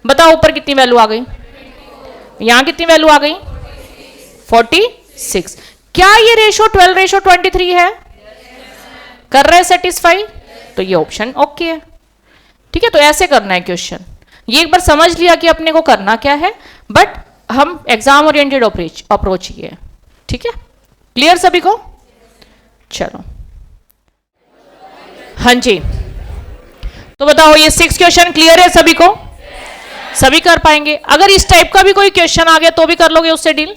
बताओ ऊपर कितनी वैल्यू आ गई, यहां कितनी वैल्यू आ गई, 46। क्या ये रेशो 12:23 है, कर रहे सेटिस्फाई, तो ये ऑप्शन ओके है, ठीक है। तो ऐसे करना है क्वेश्चन, ये एक बार समझ लिया कि अपने को करना क्या है, बट हम एग्जाम ओरिएंटेड अप्रोच ही है, ठीक है। क्लियर सभी को, चलो हाँ जी। तो बताओ ये 6 क्वेश्चन क्लियर है सभी को, सभी कर पाएंगे। अगर इस टाइप का भी कोई क्वेश्चन आ गया तो भी कर लोगे उससे डील,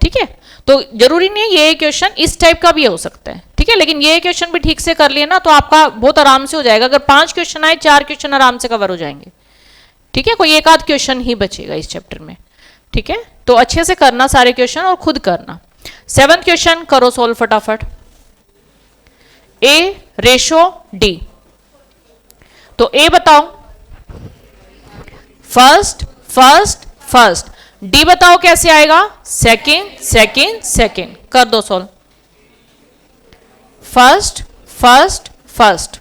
ठीक है। तो जरूरी नहीं है ये क्वेश्चन इस टाइप का भी हो सकता है, ठीक है, लेकिन ये क्वेश्चन भी ठीक से कर लिए ना तो आपका बहुत आराम से हो जाएगा। अगर 5 क्वेश्चन आए, 4 क्वेश्चन आराम से कवर हो जाएंगे, ठीक है। कोई एक आध क्वेश्चन ही बचेगा इस चैप्टर में, ठीक है। तो अच्छे से करना सारे क्वेश्चन और खुद करना। 7th क्वेश्चन करो सोल्व फटाफट। ए रेशो डी, तो ए बताओ, फर्स्ट फर्स्ट फर्स्ट, डी बताओ कैसे आएगा, सेकंड सेकंड सेकंड, कर दो solve. First first first,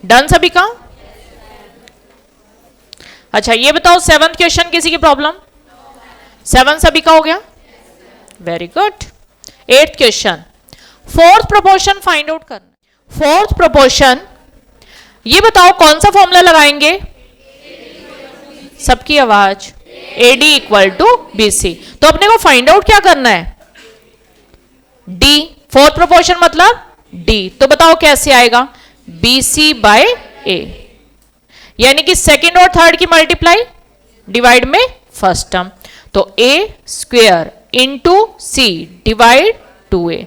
done सभी का। अच्छा ये बताओ 7th क्वेश्चन किसी की प्रॉब्लम, 7 सभी का हो गया, very good. 8th question, 4th proportion find out करना। 4th प्रोपोर्शन, ये बताओ कौन सा फॉर्मूला लगाएंगे, सबकी आवाज, AD इक्वल टू BC। तो अपने को फाइंड आउट क्या करना है, D, 4th प्रोपोर्शन मतलब D, तो बताओ कैसे आएगा, BC बाय A, यानी कि सेकंड और थर्ड की मल्टीप्लाई डिवाइड में फर्स्ट टर्म, तो A square into C divide 2A,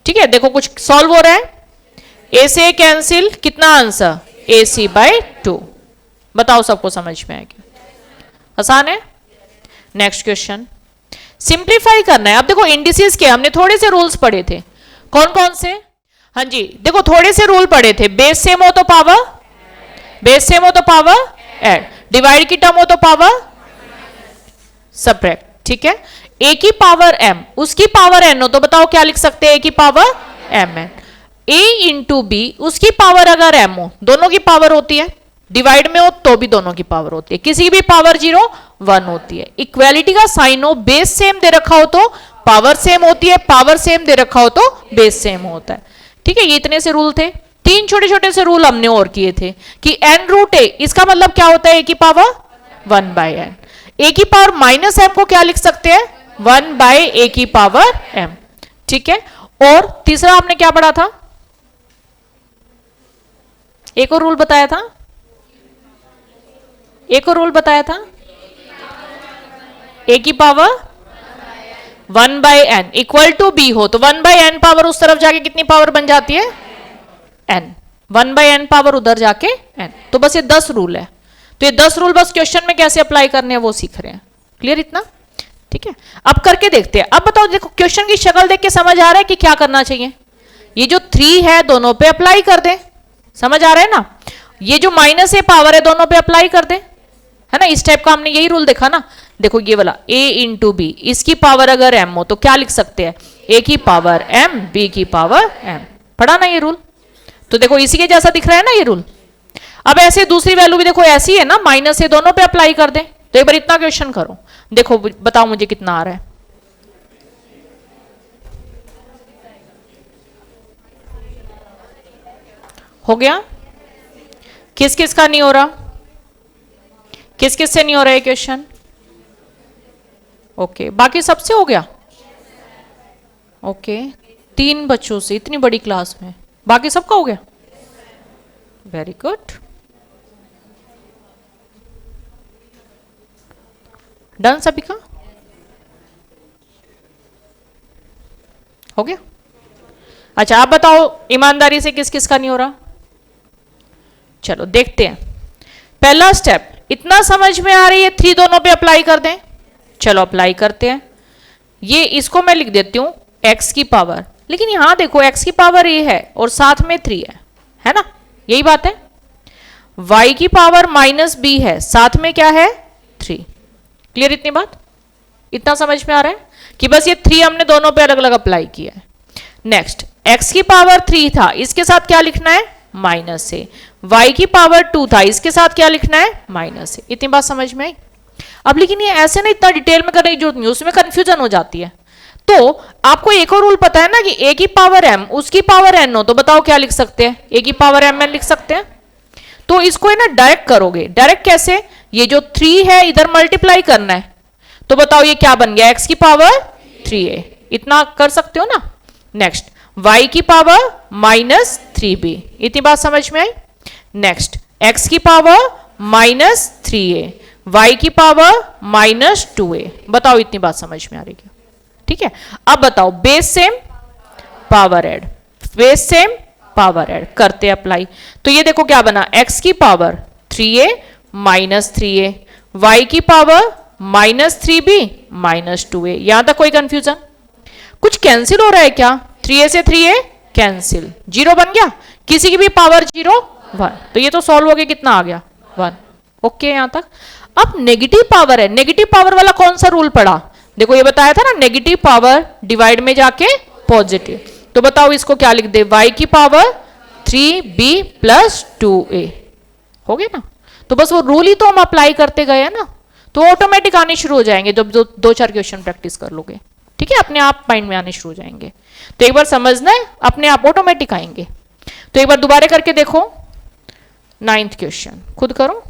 ठीक है। देखो कुछ सॉल्व हो रहा है, A से कैंसिल, कितना आंसर, AC बाय 2। बताओ सबको समझ में आएगा, आसान है। नेक्स्ट क्वेश्चन, सिंप्लीफाई करना है। अब देखो इंडिसेस के हमने थोड़े से रूल्स पढ़े थे, कौन कौन से, हाँ जी देखो थोड़े से रूल पढ़े थे, बेस सेम हो तो पावर, बेस सेम हो तो पावर ऐड, डिवाइड की टर्म हो तो पावर सब्ट्रैक्ट, ठीक है। ए की पावर m, उसकी पावर n हो तो बताओ क्या लिख सकते हैं, ए की पावर m है। a इंटू बी, उसकी पावर अगर m हो, दोनों की पावर होती है, डिवाइड में हो तो भी दोनों की पावर होती है, किसी भी पावर 0 1 होती है। इक्वालिटी का साइन हो, बेस सेम दे रखा हो तो पावर सेम होती है, पावर सेम दे रखा हो तो बेस सेम होता है। ठीक है, ये इतने से रूल थे। तीन छोटे छोटे से रूल हमने और किए थे कि n रूट ए, इसका मतलब क्या होता है, a की पावर 1/n। a की पावर माइनस m को क्या लिख सकते हैं, 1/a की पावर m। ठीक है, और तीसरा आपने क्या पढ़ा था, एक और रूल बताया था, एक और रूल बताया था, a की power 1/n equal to b हो तो 1/n पावर उस तरफ जाके कितनी पावर बन जाती है, n। 1/n पावर उधर जाके n। तो बस ये 10 रूल है। तो ये 10 रूल बस क्वेश्चन में कैसे अप्लाई करने हैं वो सीख रहे हैं। क्लियर इतना? ठीक है, अब करके देखते हैं। अब बताओ, देखो क्वेश्चन की शक्ल देख के समझ आ रहा है कि क्या करना चाहिए। ये जो 3 है दोनों पे अप्लाई कर दें, समझ आ रहा है ना। ये जो माइनस ए पावर है दोनों पे अप्लाई कर दें, है ना। इस टाइप का हमने यही रूल देखा ना। देखो ये वाला a इंटू बी, इसकी पावर अगर m हो तो क्या लिख सकते हैं, a की पावर m, b की पावर m। पढ़ा ना ये रूल। तो देखो इसी के जैसा दिख रहा है ना ये रूल। अब ऐसे दूसरी वैल्यू भी देखो ऐसी है ना, माइनस ए दोनों पे अप्लाई कर दें। तो एक बार इतना क्वेश्चन करो, देखो बताओ मुझे कितना आ रहा है। हो गया? किस किस का नहीं हो रहा, किस किस से नहीं हो रहा है क्वेश्चन? ओके, बाकी सबसे हो गया। ओके, 3 बच्चों से इतनी बड़ी क्लास में बाकी सबका हो गया। वेरी गुड, डन सभी का हो गया। अच्छा आप बताओ ईमानदारी से किस किस का नहीं हो रहा। चलो देखते हैं। पहला स्टेप, इतना समझ में आ रही है, 3 दोनों पे अप्लाई कर दें। चलो अप्लाई करते हैं। ये इसको मैं लिख देती हूं x की पावर, लेकिन यहां देखो x की पावर a है और साथ में 3 है ना, यही बात है। y की पावर माइनस b है, साथ में क्या है, 3। क्लियर इतनी बात? इतना समझ में आ रहा है कि बस ये 3 हमने दोनों पे अलग अलग अप्लाई किया है। नेक्स्ट, x की पावर 3 था, इसके साथ क्या लिखना है, माइनस से। y की पावर 2 था, इसके साथ क्या लिखना है, माइनस से। इतनी बात समझ में आई? अब लेकिन ये ऐसे ना इतना डिटेल में करने की जरूरत नहीं, उसमें कंफ्यूजन हो जाती है। तो आपको एक और रूल पता है ना कि a की पावर m उसकी पावर n हो तो बताओ क्या लिख सकते हैं, a की पावर mn लिख सकते हैं। तो इसको है ना डायरेक्ट करोगे। डायरेक्ट कैसे, ये जो 3 है इधर मल्टीप्लाई करना है, तो बताओ ये क्या बन गया, x की पावर 3a, इतना कर सकते हो ना। नेक्स्ट, y की पावर माइनस 3b, इतनी बात समझ में आई। नेक्स्ट, x की पावर माइनस 3a, y की पावर माइनस 2a, बताओ इतनी बात समझ में आ रही है। ठीक है, अब बताओ base same power add, base same power add करते अप्लाई। तो ये देखो क्या बना, x की power 3a minus 3a, y की power minus 3b minus 2a। यहां तक कोई कंफ्यूजन? कुछ कैंसिल हो रहा है क्या, 3a से 3a कैंसिल, 0 बन गया, किसी की भी पावर 0 1। तो ये तो सॉल्व हो गया, कितना आ गया, 1। ओके यहां तक। अब नेगेटिव पावर है, नेगेटिव पावर वाला कौन सा रूल पढ़ा, देखो ये बताया था ना, नेगेटिव पावर डिवाइड में जाके पॉजिटिव। तो बताओ इसको क्या लिख दे, y की पावर 3b प्लस 2a। हो गया ना। तो बस वो रूल ही तो हम अप्लाई करते गए हैं ना, तो ऑटोमेटिक आने शुरू हो जाएंगे जब 2-4 क्वेश्चन प्रैक्टिस कर लोगे। ठीक है, अपने आप माइंड में आने शुरू हो जाएंगे। तो एक बार समझना है, अपने आप ऑटोमेटिक आएंगे। तो एक बार दोबारा करके देखो, 9th क्वेश्चन खुद करो।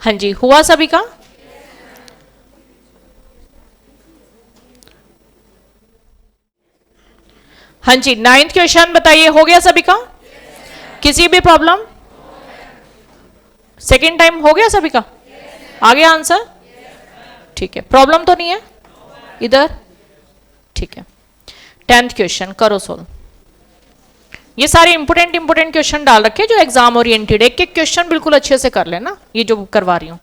हाँ जी, हुआ सभी का? हाँ जी, 9th क्वेश्चन बताइए, हो गया सभी का? किसी भी प्रॉब्लम? सेकेंड टाइम हो गया सभी का? आ गया आंसर? ठीक है, प्रॉब्लम तो नहीं है इधर? ठीक है, 10th क्वेश्चन करो सोल्व। ये सारे इंपोर्टेंट क्वेश्चन डाल रखे जो एग्जाम ओरिएंटेड, एक एक क्वेश्चन बिल्कुल अच्छे से कर लेना, ये जो करवा रही हूं।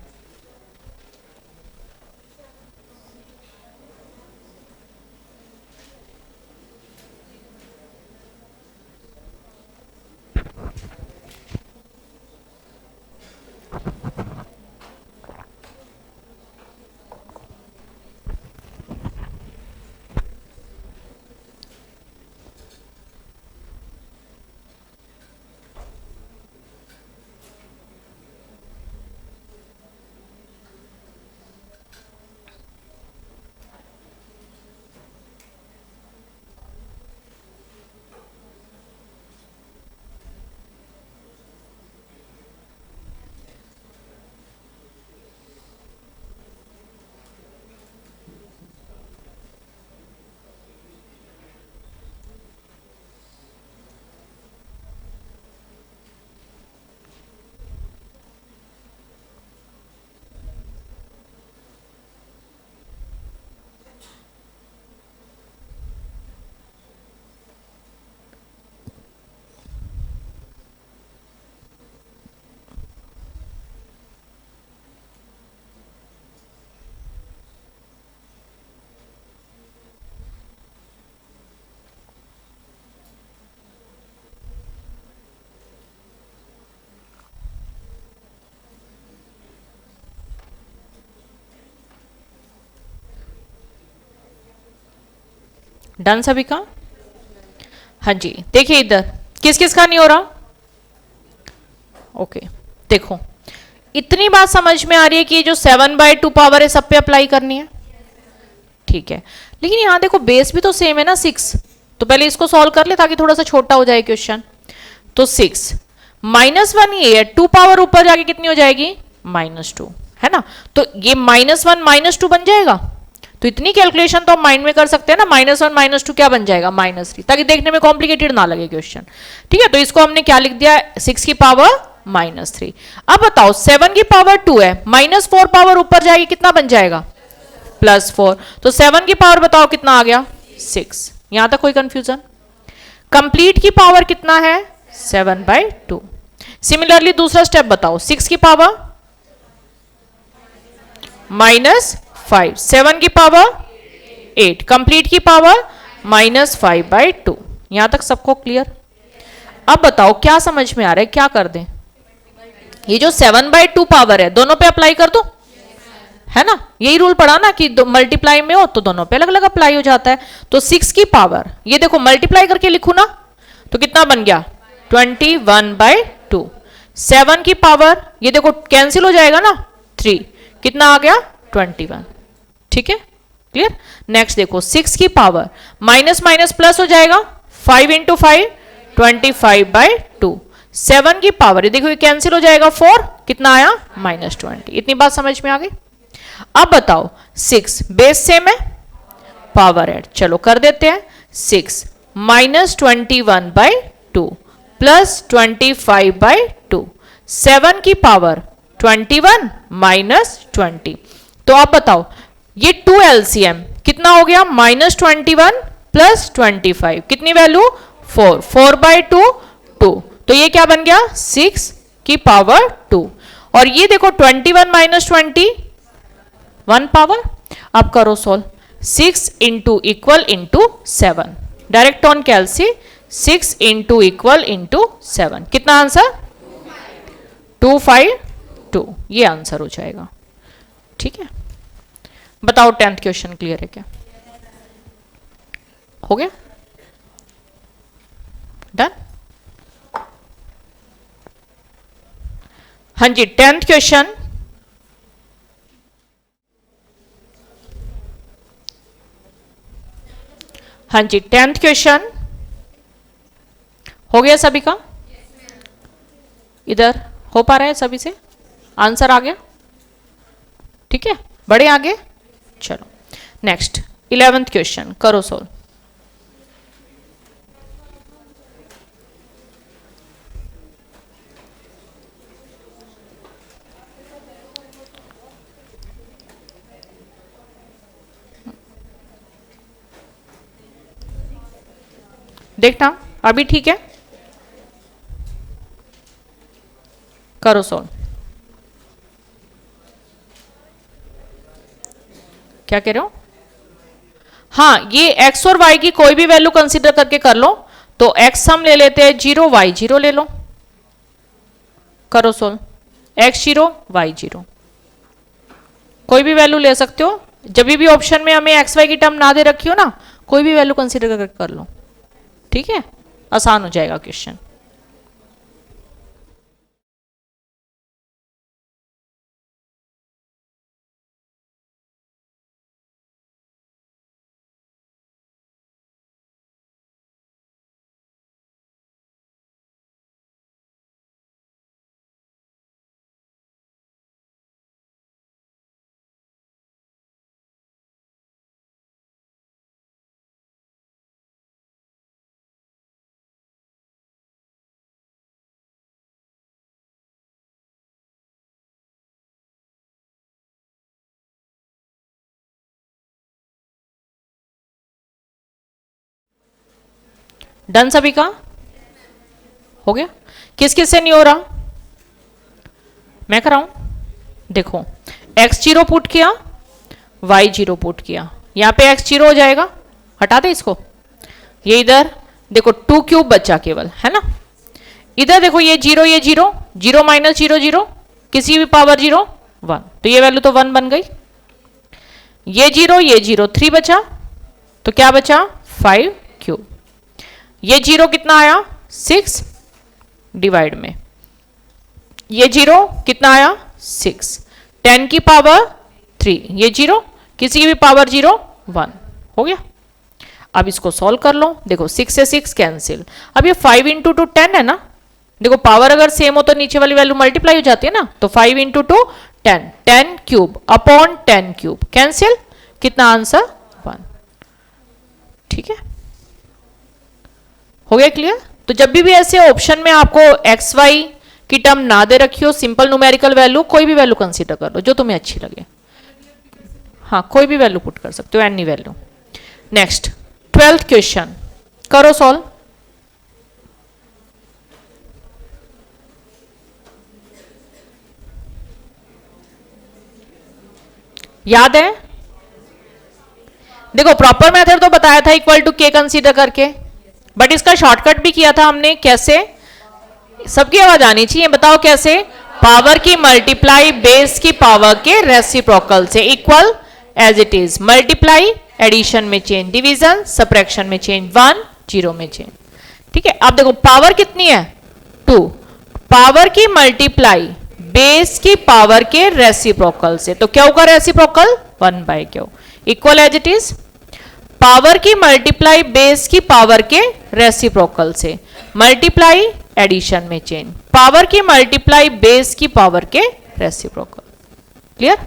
डन सभी का? हाँ जी, देखिए इधर किस किस का नहीं हो रहा? ओके, देखो इतनी बात समझ में आ रही है कि ये जो 7/2 पावर है सब पे अप्लाई करनी है, ठीक है। लेकिन यहां देखो बेस भी तो सेम है ना 6, तो पहले इसको सॉल्व कर ले ताकि थोड़ा सा छोटा हो जाए क्वेश्चन। तो 6 -1 ये है, 2 पावर ऊपर जाके कितनी हो जाएगी? -2, है ना। तो ये -1 -2 बन जाएगा। तो इतनी कैलकुलेशन तो हम माइंड में कर सकते हैं ना, -1 -2 क्या बन जाएगा? -3, ताकि देखने में कॉम्प्लिकेटेड ना लगे क्वेश्चन, ठीक है। तो इसको हमने क्या लिख दिया? 6 की पावर -3। अब बताओ 7 की पावर 2 है, -4 पावर ऊपर जाएगी कितना बन जाएगा? +4। तो 7 की पावर बताओ कितना आ गया? 6। यहां तक कोई कंफ्यूजन? कंप्लीट की पावर कितना है? 7/2। सिमिलरली दूसरा स्टेप बताओ, 6 की पावर -5, 7 की पावर 8, कंप्लीट की पावर -5/2। यहां तक सबको क्लियर? अब बताओ क्या समझ में आ रहा है, क्या कर दें? ये जो 7/2 पावर है दोनों पे अप्लाई कर दो, है ना। यही रूल पढ़ा ना कि मल्टीप्लाई में हो तो दोनों पे अलग अलग अप्लाई हो जाता है। तो 6 की पावर ये देखो मल्टीप्लाई करके लिखू ना, तो कितना बन गया? 21/2। 7 की पावर ये देखो कैंसिल हो जाएगा ना, 3, कितना आ गया? 21, ठीक है, क्लियर। नेक्स्ट देखो 6 की पावर माइनस माइनस प्लस हो जाएगा, 5 × 5 25/2। 7 की पावर ये देखो ये कैंसिल हो जाएगा, 4, कितना आया? -20। इतनी बात समझ में आ गई? अब बताओ 6 बेस सेम है, पावर ऐड, चलो कर देते हैं। 6 -21/2 प्लस 25/2, 7 की पावर 21 -20। तो आप बताओ ये 2 LCM कितना हो गया? -21 प्लस 25, कितनी वैल्यू? 4, 4/2 2। तो ये क्या बन गया? 6 की पावर 2। और ये देखो 21 -20 1 पावर। अब करो सोल्व, 6 × 7, डायरेक्ट ऑन कैलसी, 6 × 7, कितना आंसर? 252, ये आंसर हो जाएगा, ठीक है। बताओ 10th क्वेश्चन क्लियर है क्या? हो गया? डन? हाँ जी, 10th क्वेश्चन। हाँ जी, 10th क्वेश्चन हो गया सभी का? इधर हो पा रहा है सभी से? आंसर आ गया, ठीक है, बड़े आगे। चलो नेक्स्ट 11th क्वेश्चन करो सोल्व। देखना अभी ठीक है, करो सोल्व। क्या कह रहे हो? हाँ, ये x और y की कोई भी वैल्यू कंसीडर करके कर लो। तो x हम ले लेते हैं 0, y 0 ले लो, करो सोल्व। x 0 y 0 कोई भी वैल्यू ले सकते हो। जब भी ऑप्शन में हमें एक्स वाई की टर्म ना दे रखी हो ना, कोई भी वैल्यू कंसीडर करके कर लो, ठीक है, आसान हो जाएगा क्वेश्चन। डन सभी का? हो गया? किस किस से नहीं हो रहा? मैं कराऊं? देखो x 0 पुट किया, y 0 पुट किया, यहां पे x 0 हो जाएगा, हटा दे इसको। ये इधर देखो 2 क्यूब बचा केवल, है ना। इधर देखो ये 0 ये 0, 0 - 0 0, किसी भी पावर 0 1, तो ये वैल्यू तो 1 बन गई। ये 0 3 बचा, तो क्या बचा? 5 क्यूब। ये 0 कितना आया 6 डिवाइड में, ये 0 कितना आया 6, 10 की पावर 3, ये 0 किसी की भी पावर 0 1 हो गया। अब इसको सॉल्व कर लो, देखो 6 से 6 कैंसिल। अब ये 5 इंटू 2 10 है ना, देखो पावर अगर सेम हो तो नीचे वाली वैल्यू मल्टीप्लाई हो जाती है ना, तो 5 into 2 10, 10 cube upon 10 cube cancel, कितना आंसर 1। ठीक है, हो गया क्लियर। तो जब भी ऐसे ऑप्शन में आपको एक्स वाई की टर्म ना दे रखी हो, सिंपल न्यूमेरिकल वैल्यू कोई भी वैल्यू कंसीडर कर लो जो तुम्हें अच्छी लगे। हाँ, कोई भी वैल्यू पुट कर सकते हो, any value. Next 12th question करो सॉल्व। याद है, देखो प्रॉपर मेथड तो बताया था इक्वल टू के कंसीडर करके, बट इसका शॉर्टकट भी किया था हमने। कैसे, सबकी आवाज आनी चाहिए, बताओ कैसे। पावर की मल्टीप्लाई बेस की पावर के रेसिप्रोकल से, equal as it is, multiply addition में चेंज, डिवीजन सब्ट्रैक्शन में चेंज, 1 0 में चेंज। ठीक है, अब देखो पावर कितनी है 2, पावर की मल्टीप्लाई बेस की पावर के रेसिप्रोकल से, तो क्या होगा reciprocal 1/q, equal as it is power की मल्टीप्लाई बेस की पावर के रेसिप्रोकल से, मल्टीप्लाई एडिशन में चेंज, पावर की मल्टीप्लाई बेस की पावर के रेसिप्रोकल। क्लियर।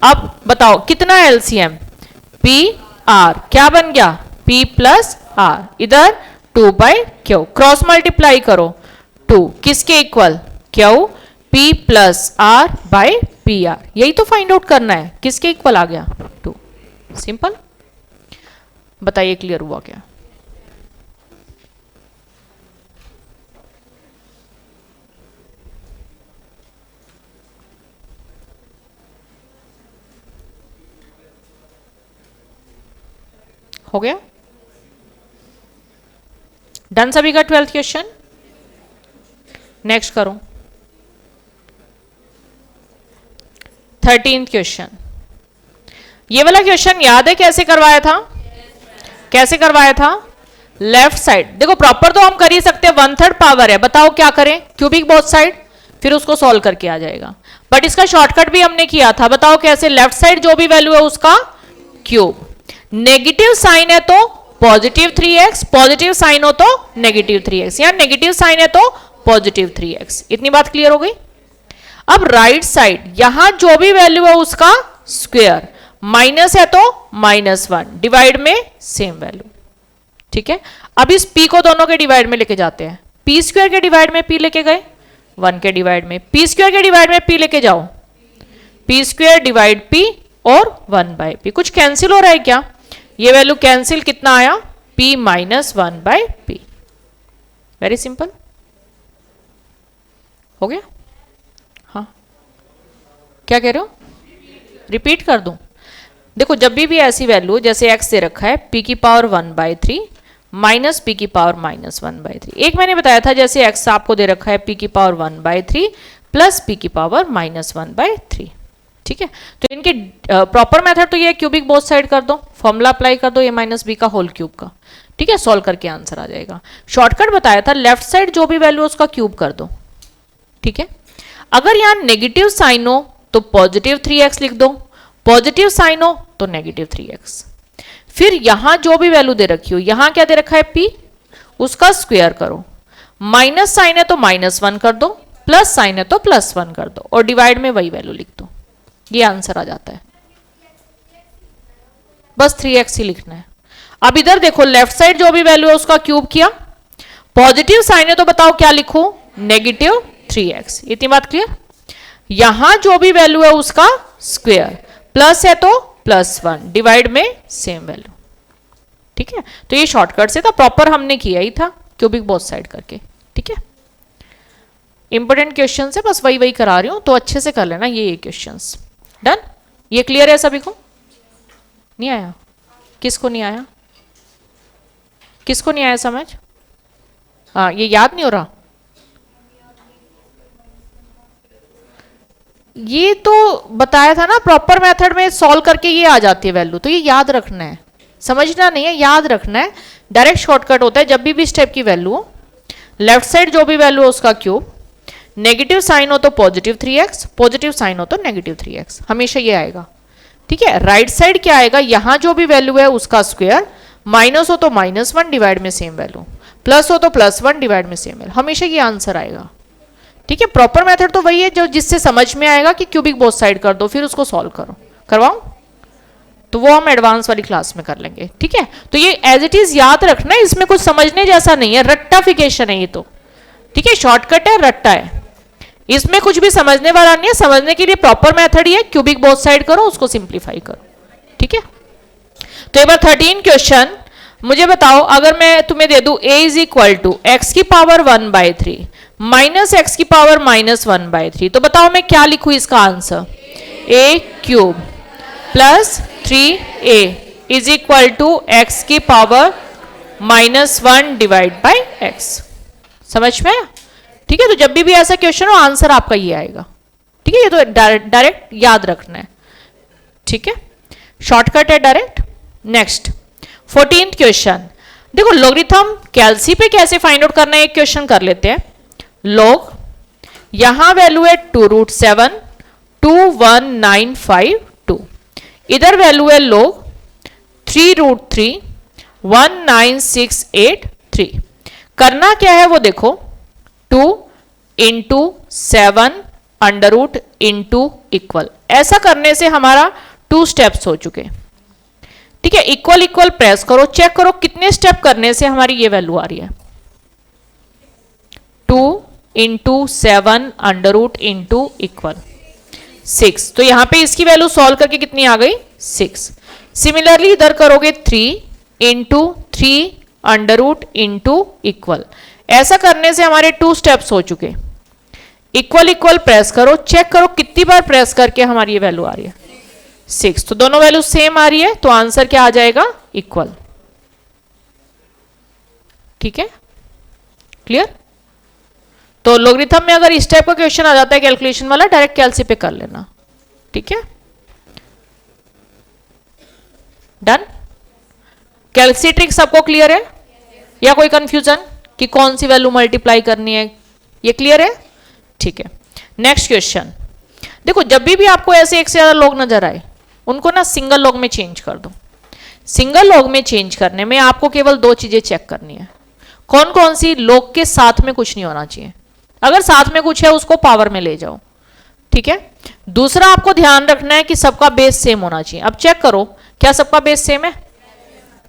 अब बताओ कितना एलसीएम, पी आर, क्या बन गया P प्लस आर, इधर 2/q, क्रॉस मल्टीप्लाई करो 2 किसके equal, Q, P plus R by P R, यही तो फाइंड आउट करना है, किसके इक्वल आ गया 2। सिंपल। बताइए क्लियर हुआ क्या। हो गया डन सभी का 12th क्वेश्चन। नेक्स्ट करो 13th क्वेश्चन। ये वाला क्वेश्चन याद है कैसे करवाया था, कैसे करवाया था। लेफ्ट साइड देखो, प्रॉपर तो हम कर ही सकते हैं, 1/3 पावर है, बताओ क्या करें, क्यूबिक बोथ साइड, फिर उसको सॉल्व करके आ जाएगा। बट इसका शॉर्टकट भी हमने किया था, बताओ कैसे। लेफ्ट साइड जो भी वैल्यू है उसका क्यूब, नेगेटिव साइन है तो पॉजिटिव 3x, पॉजिटिव साइन हो तो नेगेटिव 3x, या नेगेटिव साइन है तो पॉजिटिव 3x। इतनी बात क्लियर हो गई। अब राइट साइड यहां जो भी वैल्यू है उसका स्क्वायर, माइनस है तो -1, डिवाइड में सेम वैल्यू। ठीक है, अब इस p को दोनों के डिवाइड में लेके जाते हैं, p स्क्वायर के डिवाइड में p लेके गए, 1 के डिवाइड में p स्क्वायर के डिवाइड में p लेके जाओ, p स्क्वायर डिवाइड p और 1/p, कुछ कैंसिल हो रहा है क्या, ये वैल्यू कैंसिल, कितना आया p minus 1/p। Very simple, हो गया। हाँ, क्या कह रहे हो, रिपीट कर दूं। देखो जब भी ऐसी वैल्यू जैसे x दे रखा है p की पावर 1/3 माइनस p की पावर -1/3, एक मैंने बताया था जैसे x आपको दे रखा है p की पावर 1/3 प्लस p की पावर -1/3। ठीक है, तो इनके प्रॉपर मेथड तो ये है, क्यूबिक बोथ साइड कर दो, फॉर्मूला अप्लाई कर दो a माइनस बी का होल क्यूब का। ठीक है, सॉल्व करके आंसर आ जाएगा। शॉर्टकट बताया था, लेफ्ट साइड जो भी वैल्यू उसका क्यूब कर दो। ठीक है, अगर यहां नेगेटिव साइन हो तो पॉजिटिव 3x लिख दो, पॉजिटिव साइन हो तो नेगेटिव 3x। फिर यहां जो भी वैल्यू दे रखी हो, यहां क्या दे रखा है p, उसका स्क्वायर करो, माइनस साइन है तो -1 कर दो, प्लस साइन है तो +1 कर दो, और डिवाइड में वही वैल्यू लिख दो, ये आंसर आ जाता है। बस 3x ही लिखना है। अब इधर देखो लेफ्ट साइड जो भी वैल्यू है उसका क्यूब किया, पॉजिटिव साइन है तो बताओ क्या लिखूं, नेगेटिव 3x। इतनी बात क्लियर। यहां जो भी वैल्यू है उसका स्क्वायर, प्लस है तो +1, डिवाइड में सेम वैल्यू। ठीक है, तो ये शॉर्टकट से था, प्रॉपर हमने किया ही था क्यूबिक बोथ साइड करके। ठीक है, इंपॉर्टेंट क्वेश्चन है, बस वही करा रही हूं, तो अच्छे से कर लेना ये क्वेश्चंस। डन, ये क्लियर है सभी को। नहीं आया, किसको नहीं आया, किसको नहीं आया समझ। हाँ, ये याद नहीं हो रहा, ये तो बताया था ना, प्रॉपर मेथड में सॉल्व करके ये आ जाती है वैल्यू, तो ये याद रखना है, समझना नहीं है, याद रखना है। डायरेक्ट शॉर्टकट होता है, जब भी स्टेप की वैल्यू हो, लेफ्ट साइड जो भी वैल्यू हो उसका क्यूब, नेगेटिव साइन हो तो पॉजिटिव 3x, पॉजिटिव साइन हो तो नेगेटिव 3x, हमेशा ये आएगा। ठीक है, राइट साइड क्या आएगा, यहां जो भी वैल्यू है उसका स्क्वायर, माइनस हो तो -1 डिवाइड में सेम वैल्यू, प्लस हो तो +1 डिवाइड में सेम वैल्यू, हमेशा ये आंसर आएगा। ठीक है, प्रॉपर मेथड तो वही है जो जिससे समझ में आएगा कि क्यूबिक बोथ साइड कर दो, फिर उसको सॉल्व करो। करवाऊं तो वो हम एडवांस वाली क्लास में कर लेंगे। ठीक है, तो ये एज इट इज याद रखना है, इसमें कुछ समझने जैसा नहीं है, रट्टाफिकेशन है ये तो। ठीक है, शॉर्टकट है, रट्टा है, इसमें कुछ भी समझने वाला नहीं है। समझने के लिए प्रॉपर मेथड ही है, क्यूबिक बोथ साइड करो, उसको सिंप्लीफाई करो। ठीक है, तो एक बार 13 क्वेश्चन मुझे बताओ, अगर मैं तुम्हें दे दूं a is equal to X की पावर 1/3 माइनस एक्स की पावर -1/3, तो बताओ मैं क्या लिखूं इसका answer, a cube plus 3a is equal to X की पावर -1 डिवाइड बाई एक्स। समझ में? ठीक है, तो जब भी ऐसा क्वेश्चन हो आंसर आपका ये आएगा। ठीक है, ये तो डायरेक्ट याद रखना है। ठीक है, शॉर्टकट है डायरेक्ट। नेक्स्ट 14th क्वेश्चन, देखो लॉगरिथम कैलसी पे कैसे फाइंड आउट करना है, एक क्वेश्चन कर लेते हैं। लॉग, यहां वैल्यू है 2√7 21952, इधर वैल्यू है लॉग 3√3 19683। करना क्या है वो देखो, 2 into 7 under root into equal, ऐसा करने से हमारा 2 स्टेप्स हो चुके। ठीक है, इक्वल इक्वल प्रेस करो, चेक करो कितने स्टेप करने से हमारी ये वैल्यू आ रही है, 2 into 7 under root into equal 6। तो यहां पे इसकी वैल्यू सॉल्व करके कितनी आ गई, 6। सिमिलरली इधर करोगे 3 into 3 under root into equal, ऐसा करने से हमारे 2 स्टेप्स हो चुके। इक्वल इक्वल प्रेस करो, चेक करो कितनी बार प्रेस करके हमारी ये वैल्यू आ रही है, 6। तो दोनों वैल्यू सेम आ रही है, तो आंसर क्या आ जाएगा, इक्वल। ठीक है, क्लियर? तो लॉगरिथम में अगर इस टाइप का क्वेश्चन आ जाता है कैलकुलेशन वाला, डायरेक्ट कैलसी पे कर लेना। ठीक है, डन। कैलसी ट्रिक सबको क्लियर है या कोई कंफ्यूजन कि कौन सी वैल्यू मल्टीप्लाई करनी है, ये क्लियर है? ठीक है, नेक्स्ट क्वेश्चन देखो, जब भी आपको ऐसे एक से ज्यादा लॉग नजर आए, उनको ना सिंगल लॉग में चेंज कर दो। सिंगल लॉग में चेंज करने में आपको केवल 2 चीजें चेक करनी है। कौन कौन सी? लॉग के साथ में कुछ नहीं होना चाहिए, अगर साथ में कुछ है उसको पावर में ले जाओ। ठीक है, दूसरा आपको ध्यान रखना है कि सबका बेस सेम होना चाहिए। अब चेक करो क्या सबका बेस सेम है,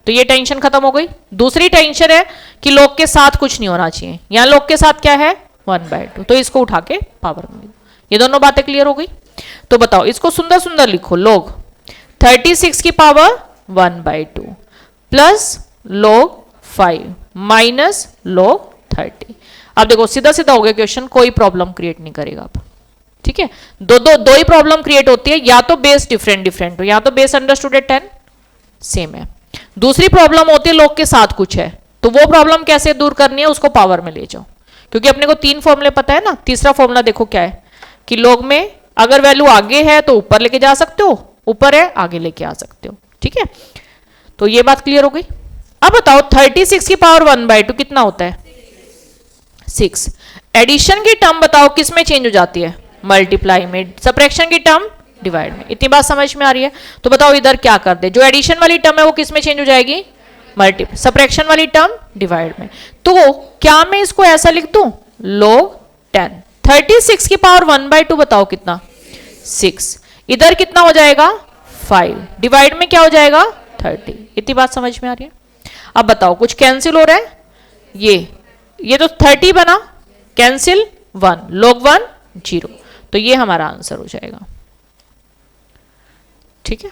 तो ये टेंशन खत्म हो गई। दूसरी टेंशन है कि लॉग के साथ कुछ नहीं होना चाहिए, यहां लॉग के साथ क्या है, 1/2, तो इसको उठा के पावर में। ये दोनों बातें क्लियर हो गई। तो बताओ इसको सुंदर सुंदर लिखो, लॉग 36 की power 1/2 plus log 5 minus log 30। अब देखो सीधा सीधा हो गया क्वेश्चन, कोई प्रॉब्लम क्रिएट नहीं करेगा आप। ठीक है, दो ही प्रॉब्लम क्रिएट होती है, या तो बेस डिफरेंट डिफरेंट हो, या तो बेस अंडरस्टूड 10 सेम है। दूसरी प्रॉब्लम होती है लॉग के साथ कुछ है, तो वो प्रॉब्लम कैसे दूर करनी है, उसको पावर में ले जाओ। क्योंकि अपने को 3 फॉर्मूले पता है ना। तीसरा फॉर्मूला देखो क्या है कि लॉग में अगर वैल्यू आगे है तो ऊपर लेके जा सकते हो, ऊपर है आगे लेके आ सकते हो। ठीक है, तो ये बात क्लियर हो गई। अब बताओ 36 की पावर 1/2 कितना होता है, 6। एडिशन की टर्म बताओ किस में चेंज हो जाती है, मल्टीप्लाई में। सब्ट्रैक्शन की टर्म डिवाइड में। इतनी बात समझ में आ रही है? तो बताओ इधर क्या कर दे, जो एडिशन वाली टर्म है वो किस में चेंज हो जाएगी, मल्टीप्लाई। सब्ट्रैक्शन वाली टर्म डिवाइड में। तो क्या मैं इसको ऐसा लिख दूं, log 10। 36 की पावर 1/2 बताओ कितना, 6। इधर कितना हो जाएगा, 5 डिवाइड में क्या हो जाएगा, 30। इतनी बात समझ में आ रही है? अब बताओ कुछ कैंसिल हो रहा है, ये तो 30 बना, कैंसिल 1, log 1 0, तो ये हमारा आंसर हो जाएगा। ठीक है,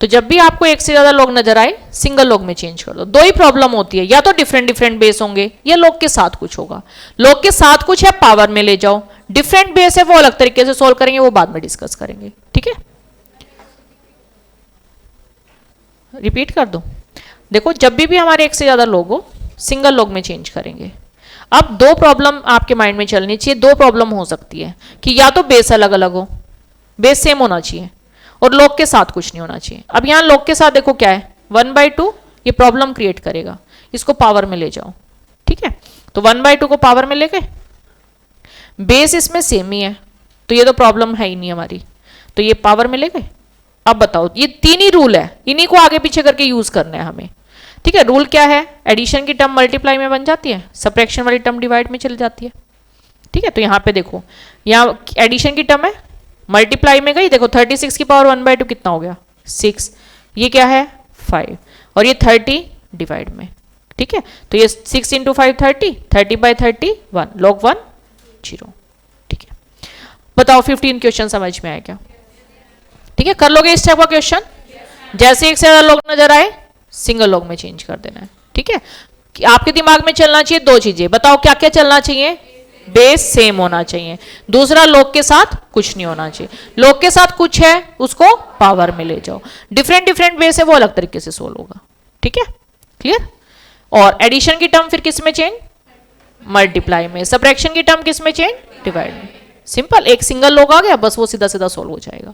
तो जब भी आपको एक से ज्यादा लॉग नजर आए, सिंगल लॉग में चेंज कर दो। 2 ही प्रॉब्लम होती है, या तो डिफरेंट डिफरेंट बेस होंगे या लॉग के साथ कुछ होगा। लॉग के साथ कुछ है, पावर में ले जाओ। डिफरेंट बेस है वो अलग तरीके से सोल्व करेंगे, वो बाद में डिस्कस करेंगे। ठीक है, रिपीट कर दो। देखो जब भी हमारे एक से ज्यादा लॉग हो, सिंगल लॉग में चेंज करेंगे। अब 2 प्रॉब्लम आपके माइंड में चलनी चाहिए। 2 प्रॉब्लम हो सकती है कि या तो बेस अलग अलग हो, बेस सेम होना चाहिए, और log के साथ कुछ नहीं होना चाहिए। अब यहां log के साथ देखो क्या है 1/2, ये प्रॉब्लम क्रिएट करेगा, इसको पावर में ले जाओ, ठीक है। तो 1/2 को पावर में ले गए, बेस इसमें सेम ही है तो ये तो प्रॉब्लम है ही नहीं हमारी, तो ये पावर में ले गए। अब बताओ, ये तीन ही रूल है, इन्हीं को आगे पीछे करके यूज करना है हमें, ठीक है। रूल क्या है, एडिशन की टर्म मल्टीप्लाई में बन जाती है, सब्ट्रैक्शन वाली टर्म डिवाइड में चली जाती है, ठीक है। तो यहाँ पे देखो, यहाँ एडिशन की टर्म है, मल्टीप्लाई में गई, देखो 36 की पावर 1/2 कितना हो गया 6, ये क्या है 5, और ये 30 डिवाइड में, ठीक है। तो ये 6 × 5 30, 30/31 log 1 0, ठीक है। बताओ 15 क्वेश्चन समझ में आया क्या, ठीक है। कर लोगे इस टाइप का क्वेश्चन, जैसे एक से ज्यादा लोग नजर आए सिंगल लॉग में चेंज कर देना है, ठीक है। आपके दिमाग में चलना चाहिए दो चीजें, बताओ क्या क्या चलना चाहिए, बेस सेम होना चाहिए, दूसरा लॉग के साथ कुछ नहीं होना चाहिए, लॉग के साथ कुछ है उसको पावर में ले जाओ, डिफरेंट बेस है वो अलग तरीके से सोल्व होगा, ठीक है, क्लियर। और एडिशन की टर्म फिर किस में चेंज, मल्टीप्लाई में, सब्ट्रैक्शन की टर्म किस में चेंज, डिवाइड में, सिंपल, एक सिंगल लॉग आ गया बस वो सीधा सीधा सोल्व हो जाएगा,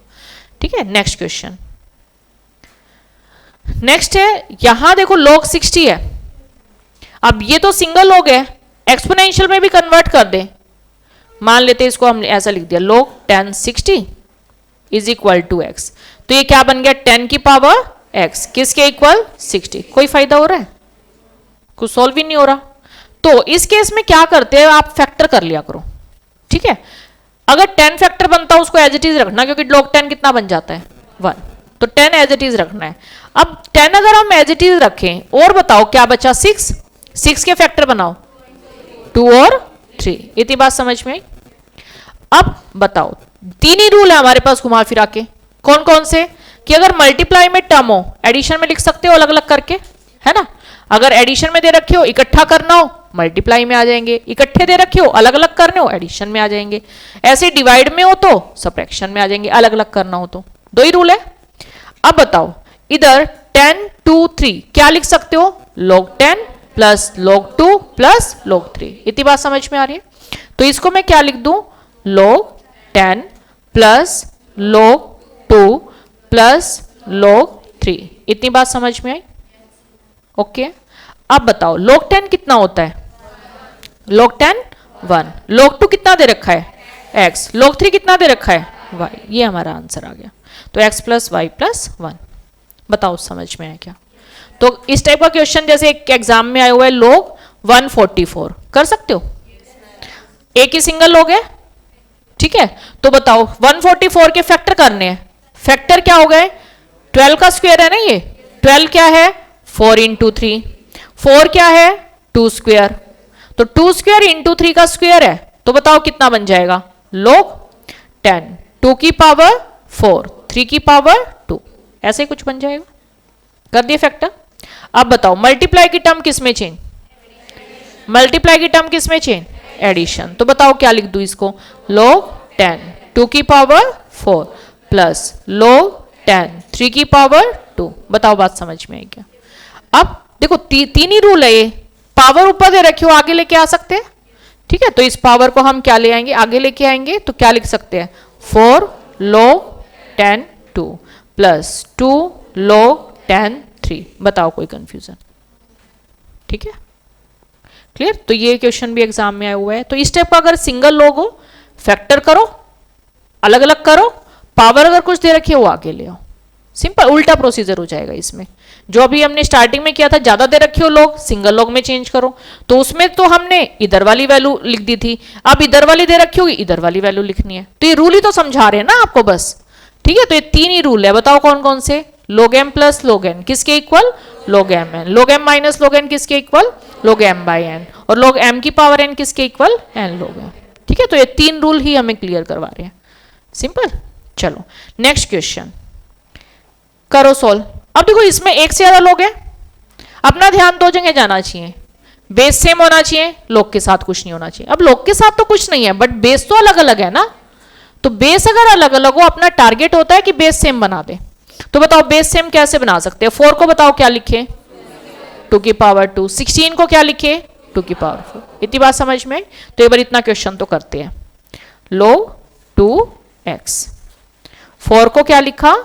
ठीक है। नेक्स्ट क्वेश्चन, नेक्स्ट है, यहां देखो log 60 है, अब ये तो सिंगल लॉग है, एक्सपोनेंशियल में भी कन्वर्ट कर दे, मान लेते इसको हमने ऐसा लिख दिया log 10 60 is equal to x, तो ये क्या बन गया 10 की पावर x, किसके इक्वल 60, कोई फायदा हो रहा है, कुछ सॉल्व ही नहीं हो रहा। तो इस केस में क्या करते हैं, आप फैक्टर कर लिया करो, ठीक है। अगर 10 फैक्टर बनता है उसको एज इट इज रखना, क्योंकि log 10 कितना बन जाता है 1, तो 10 एज इट इज रखना है। अब 10 अगर हम एज इट इज रखें, और बताओ क्या बचा 6 के फैक्टर बनाओ 2 और 3, इतनी बात समझ में आई। अब बताओ, तीन ही रूल है हमारे पास घुमा फिरा के, कौन कौन से, कि अगर मल्टीप्लाई में टर्म हो एडिशन में लिख सकते हो अलग अलग करके, है ना। अगर एडिशन में दे रखे हो इकट्ठा करना हो मल्टीप्लाई में आ जाएंगे, इकट्ठे दे रखे हो अलग अलग करने हो एडिशन में आ जाएंगे, ऐसे डिवाइड में हो तो सब्ट्रैक्शन में आ जाएंगे, अलग अलग करना हो तो, दो ही रूल है। अब बताओ, इधर 10 2 3 क्या लिख सकते हो, log 10 plus log 2 plus log 3, इतनी बात समझ में आ रही है। तो इसको मैं क्या लिख दूं, log 10 plus log 2 plus log 3, इतनी बात समझ में आई, ओके। अब बताओ log 10 कितना होता है, log 10 1, log 2 कितना दे रखा है x, log 3 कितना दे रखा है y, ये हमारा आंसर आ गया। तो x प्लस वाई प्लस 1, बताओ समझ में आया क्या। तो इस टाइप का क्वेश्चन जैसे एक एग्जाम में आया हुआ है log 144, कर सकते हो, एक ही सिंगल log है, ठीक है। तो बताओ 144 के फैक्टर करने हैं, फैक्टर क्या हो गए, 12 का स्क्वायर है ना ये, 12 क्या है 4 × 3, 4 क्या है 2 स्क्वायर, तो 2 स्क्वायर × 3 का स्क्वायर है, तो बताओ कितना बन जाएगा log 10, 2 की पावर 4, 3 की पावर 2, ऐसे कुछ बन जाएगा, कर दिए फैक्टर। अब बताओ मल्टीप्लाई की टर्म किस में चेंज, मल्टीप्लाई की टर्म किस में चेंज, एडिशन, तो बताओ क्या लिख दूं इसको, log 10 2 की पावर 4 प्लस log 10 3 की पावर 2, बताओ बात समझ में आई क्या। अब देखो तीन ही रूल है, ये पावर ऊपर दे रखे हो आगे लेके आ सकते हैं, ठीक है। तो इस पावर को हम क्या ले आएंगे, आगे लेके आएंगे, तो क्या लिख सकते हैं 4 log 10 2 प्लस 2 log 10 3, बताओ कोई कंफ्यूजन, ठीक है, क्लियर। तो ये क्वेश्चन भी एग्जाम में आया हुआ है। तो इस टाइप का अगर सिंगल लॉग हो फैक्टर करो, अलग अलग करो, पावर अगर कुछ दे रखी है वो आगे ले आओ, सिंपल उल्टा प्रोसीजर हो जाएगा इसमें। जो अभी हमने स्टार्टिंग में किया था, ज्यादा दे रखी हो लॉग सिंगल लॉग में चेंज करो, तो उसमें तो हमने इधर वाली वैल्यू लिख दी थी, अब इधर वाली दे रखी होगी इधर वाली वैल्यू लिखनी है, तो ये रूल ही तो समझा रहे हैं ना आपको बस, ठीक है। तो ये तीन ही रूल है, बताओ कौन कौन से, log m plus log n किसके equal, log m n, log m minus log n किसके equal, log m by n, और log m की पावर n किसके इक्वल, n log m, ठीक है। तो ये तीन रूल ही हमें क्लियर करवा रहे हैं, सिंपल। चलो नेक्स्ट क्वेश्चन करो सोल्व। अब देखो इसमें एक से ज्यादा लोग हैं, अपना ध्यान दो जगह जाना चाहिए, बेस सेम होना चाहिए, लोग के साथ कुछ नहीं होना चाहिए। अब लोग के साथ तो कुछ नहीं है बट बेस तो अलग अलग है ना, तो बेस अगर अलग अलग हो, अपना टारगेट होता है कि बेस सेम बना दे। तो बताओ बेस सेम कैसे बना सकते हैं, 4 को बताओ क्या लिखे 2 की पावर 2, 16 को क्या लिखे 2 की पावर 4, इतनी बात समझ में। तो एक बार इतना क्वेश्चन तो करते हैं, log 2x, 4 को क्या लिखा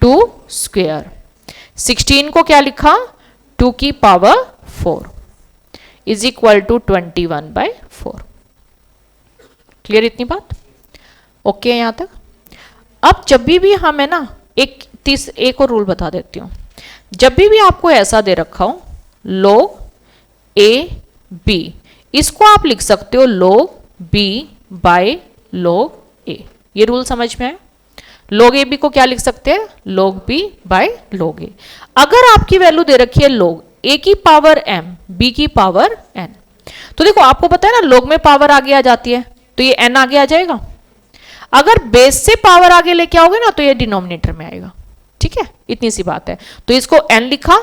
2 स्क्वेयर। 16 को क्या लिखा, 2 की power 4 is equal to 21/4। Clear इतनी बात? ओके है यहां तक? अब जब भी हम है ना, एक और रूल बता देती हूं। जब भी आपको ऐसा दे रखा हो log a b, इसको आप लिख सकते हो log b by log a। ये रूल समझ में आया? log a b को क्या लिख सकते हैं, log b by log a। अगर आपकी वैल्यू दे रखी है log a की पावर m b की पावर n, तो देखो आपको पता है ना log में पावर आगे आ जाती है, तो ये n आगे आ जाएगा। अगर बेस से पावर आगे लेके आओगे ना तो ये डिनोमिनेटर में आएगा। ठीक है, इतनी सी बात है। तो इसको n लिखा,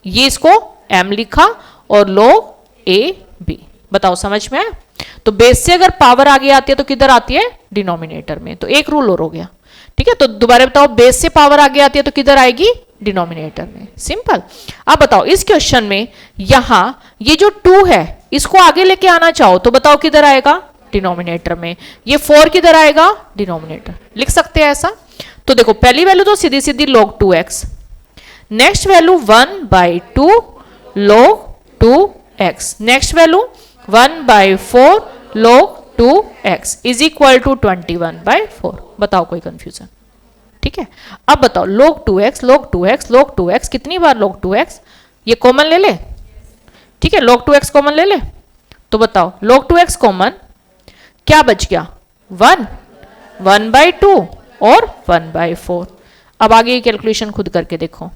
ये इसको m लिखा और log a b। बताओ समझ में आया? तो बेस से अगर पावर आगे आती है तो किधर आती है, डिनोमिनेटर में। तो एक रूल और हो गया। ठीक है, तो दोबारा बताओ, बेस से पावर आगे आती है तो किधर आएगी, डिनोमिनेटर में। सिंपल। अब बताओ इस क्वेश्चन में यहां ये जो 2 है इसको आगे लेके आना चाहो तो बताओ किधर आएगा, डिनोमिनेटर में। ये 4 किधर आएगा, डिनोमिनेटर। लिख सकते हैं ऐसा? तो देखो पहली वैल्यू तो सीधी सीधी log 2x, next value 1/2 log 2x, next value 1/4 log 2x is equal to 21/4। बताओ कोई कंफ्यूजन? ठीक है, अब बताओ log 2x log 2x log 2x, कितनी बार log 2x, ये कॉमन ले ले। ठीक है, log 2x कॉमन ले ले, तो बताओ log 2x कॉमन, क्या बच गया, 1/2 और 1/4। अब आगे ये कैलकुलेशन खुद करके देखो।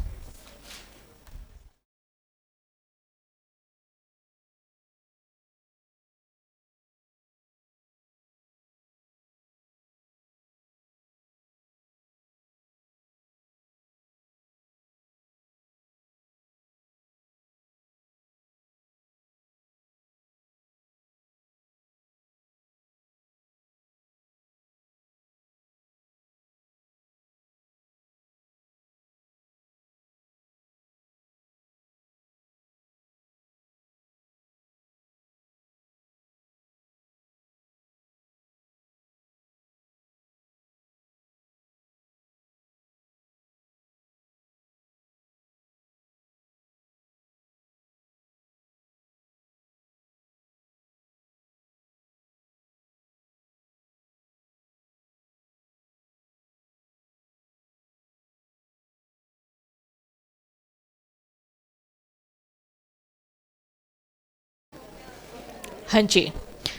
हाँ जी,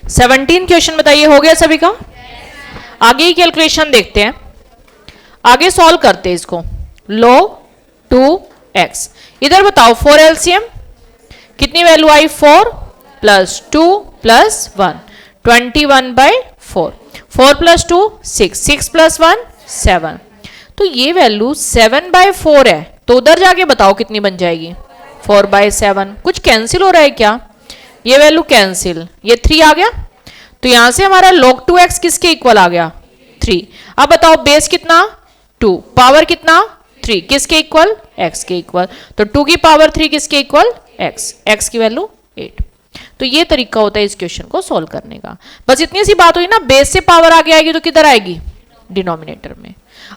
17 क्वेश्चन बताइए, हो गया सभी का? आगे ही कैलकुलेशन देखते हैं, आगे सॉल्व करते हैं इसको। log 2x, इधर बताओ 4 एलसीएम, कितनी वैल्यू आई, 4 प्लस 2 प्लस 1, 21/4। 4 plus 2 6, 6 plus 1 7। तो ये वैल्यू 7/4 है, तो उधर जाके बताओ कितनी बन जाएगी, 4/7। कुछ कैंसिल हो रहा है क्या, ये वैल्यू कैंसिल, ये 3 आ गया, तो यहां से हमारा log 2x किसके इक्वल आ गया, 3। अब बताओ बेस कितना, 2, पावर कितना, 3, किसके इक्वल, x के इक्वल। तो 2 की पावर 3 किसके इक्वल, x की वैल्यू 8। तो ये तरीका होता है इस क्वेश्चन को सॉल्व करने का। बस इतनी सी बात हुई ना, बेस से पावर आगे आएगी तो किधर आएगी, डिनोमिनेटर में।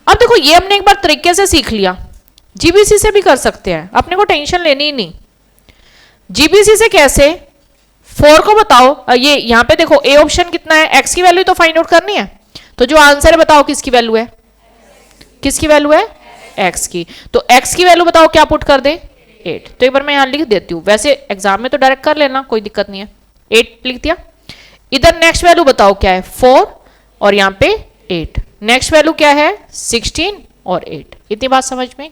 अब देखो ये हमने एक बार तरीके से सीख लिया, जीबीसी से भी कर सकते हैं, अपने को टेंशन लेनी ही नहीं। जीबीसी से कैसे, 4 को बताओ, ये यहां पे देखो ए ऑप्शन कितना है, x की वैल्यू तो फाइंड आउट करनी है, तो जो आंसर है बताओ किसकी वैल्यू है, किसकी वैल्यू है, x की। तो x की वैल्यू बताओ क्या पुट कर दे, 8। तो एक बार मैं यहां लिख देती हूं, वैसे एग्जाम में तो डायरेक्ट कर लेना, कोई दिक्कत नहीं है। 8 लिख दिया। इधर नेक्स्ट वैल्यू बताओ क्या है, 4 और यहां पे 8। नेक्स्ट वैल्यू क्या है, 16 और 8। इतनी बात समझ में?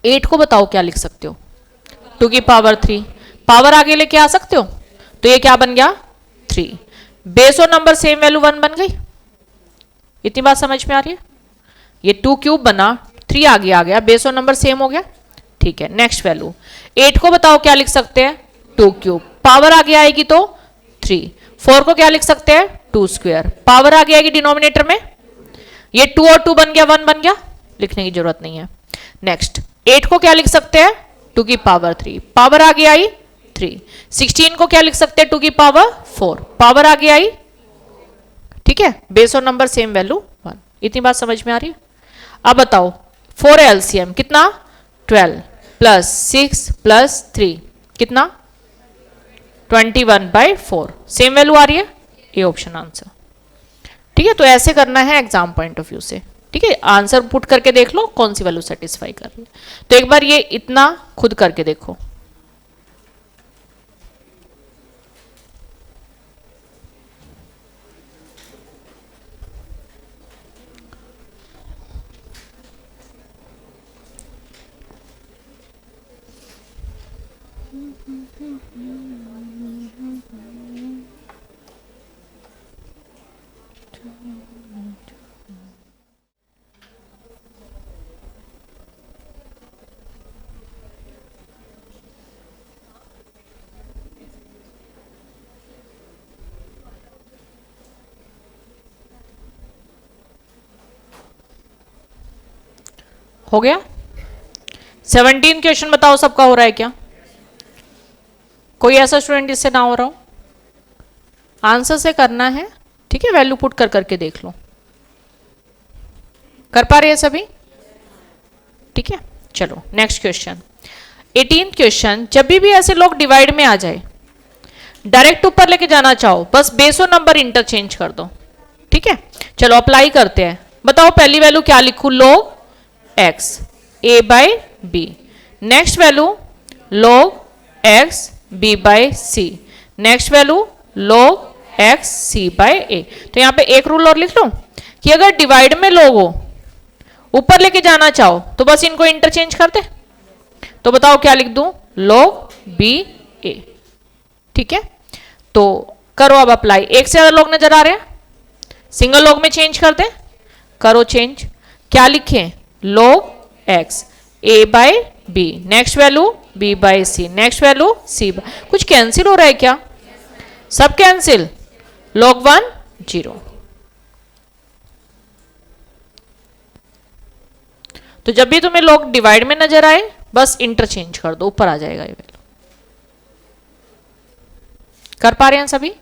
8 को बताओ क्या लिख सकते हो, 2 की पावर 3, पावर आगे लेके आ सकते हो, तो ये क्या बन गया, 3। बेस और नंबर सेम वैल्यू 1 बन गई। इतनी बात समझ में आ रही है? ये 2 क्यूब बना, 3 आगे आ गया, बेस और नंबर सेम हो गया। ठीक है, नेक्स्ट वैल्यू 8 को बताओ क्या लिख सकते हैं, 2 क्यूब, पावर आगे आएगी तो 3। 4 को क्या लिख सकते हैं, 2 स्क्वायर, पावर आगे आएगी डिनोमिनेटर में, ये 2 और 2 बन गया, 1 बन गया, लिखने की जरूरत नहीं है। नेक्स्ट 8 को क्या लिख सकते हैं, 2 की पावर 3, पावर आगे आई 3। 16 को क्या लिख सकते हैं, 2 की पावर 4, पावर आगे आई। ठीक है, बेस और नंबर सेम वैल्यू 1। इतनी बात समझ में आ रही है? अब बताओ 4 एलसीएम कितना 12 प्लस 6 प्लस 3 कितना 21/4 सेम वैल्यू आ रही है, ए ऑप्शन आंसर। ठीक है, तो ऐसे करना है एग्जाम पॉइंट ऑफ व्यू से। ठीक है, आंसर पुट करके देख लो कौन सी वैल्यू सेटिस्फाई कर रही है। तो एक बार ये इतना खुद करके देखो। हो गया 17 क्वेश्चन, बताओ सबका हो रहा है क्या? कोई ऐसा स्टूडेंट जिससे ना हो रहा हो? आंसर से करना है। ठीक है, वैल्यू पुट कर करके देख लो। कर पा रहे हैं सभी? ठीक है, चलो नेक्स्ट क्वेश्चन 18 क्वेश्चन। जब भी ऐसे लोग डिवाइड में आ जाए, डायरेक्ट ऊपर लेके जाना चाहो, बस बेस और नंबर इंटरचेंज कर दो। ठीक है, चलो अप्लाई करते हैं। बताओ पहली वैल्यू क्या लिखूं? log x a/b। Next value log x b/c। Next value log x c/a। तो यहां पे एक रूल और लिख लो कि अगर डिवाइड में लोग हो, ऊपर लेके जाना चाहो, तो बस इनको इंटरचेंज कर दे। तो बताओ क्या लिख दूं? log b a। ठीक है, तो करो अब अप्लाई। एक से ज्यादा लोग नजर आ रहे हैं, सिंगल लॉग में चेंज कर दे। करो चेंज। क्या लिखें? log x a/b। Next value b/c। Next value c। कुछ कैंसिल हो रहा है क्या? सब कैंसिल। log 1 0। तो जब भी तुम्हें log डिवाइड में नजर आए, बस इंटरचेंज कर दो, ऊपर आ जाएगा ये वैल्यू। कर पा रहे हैं सभी?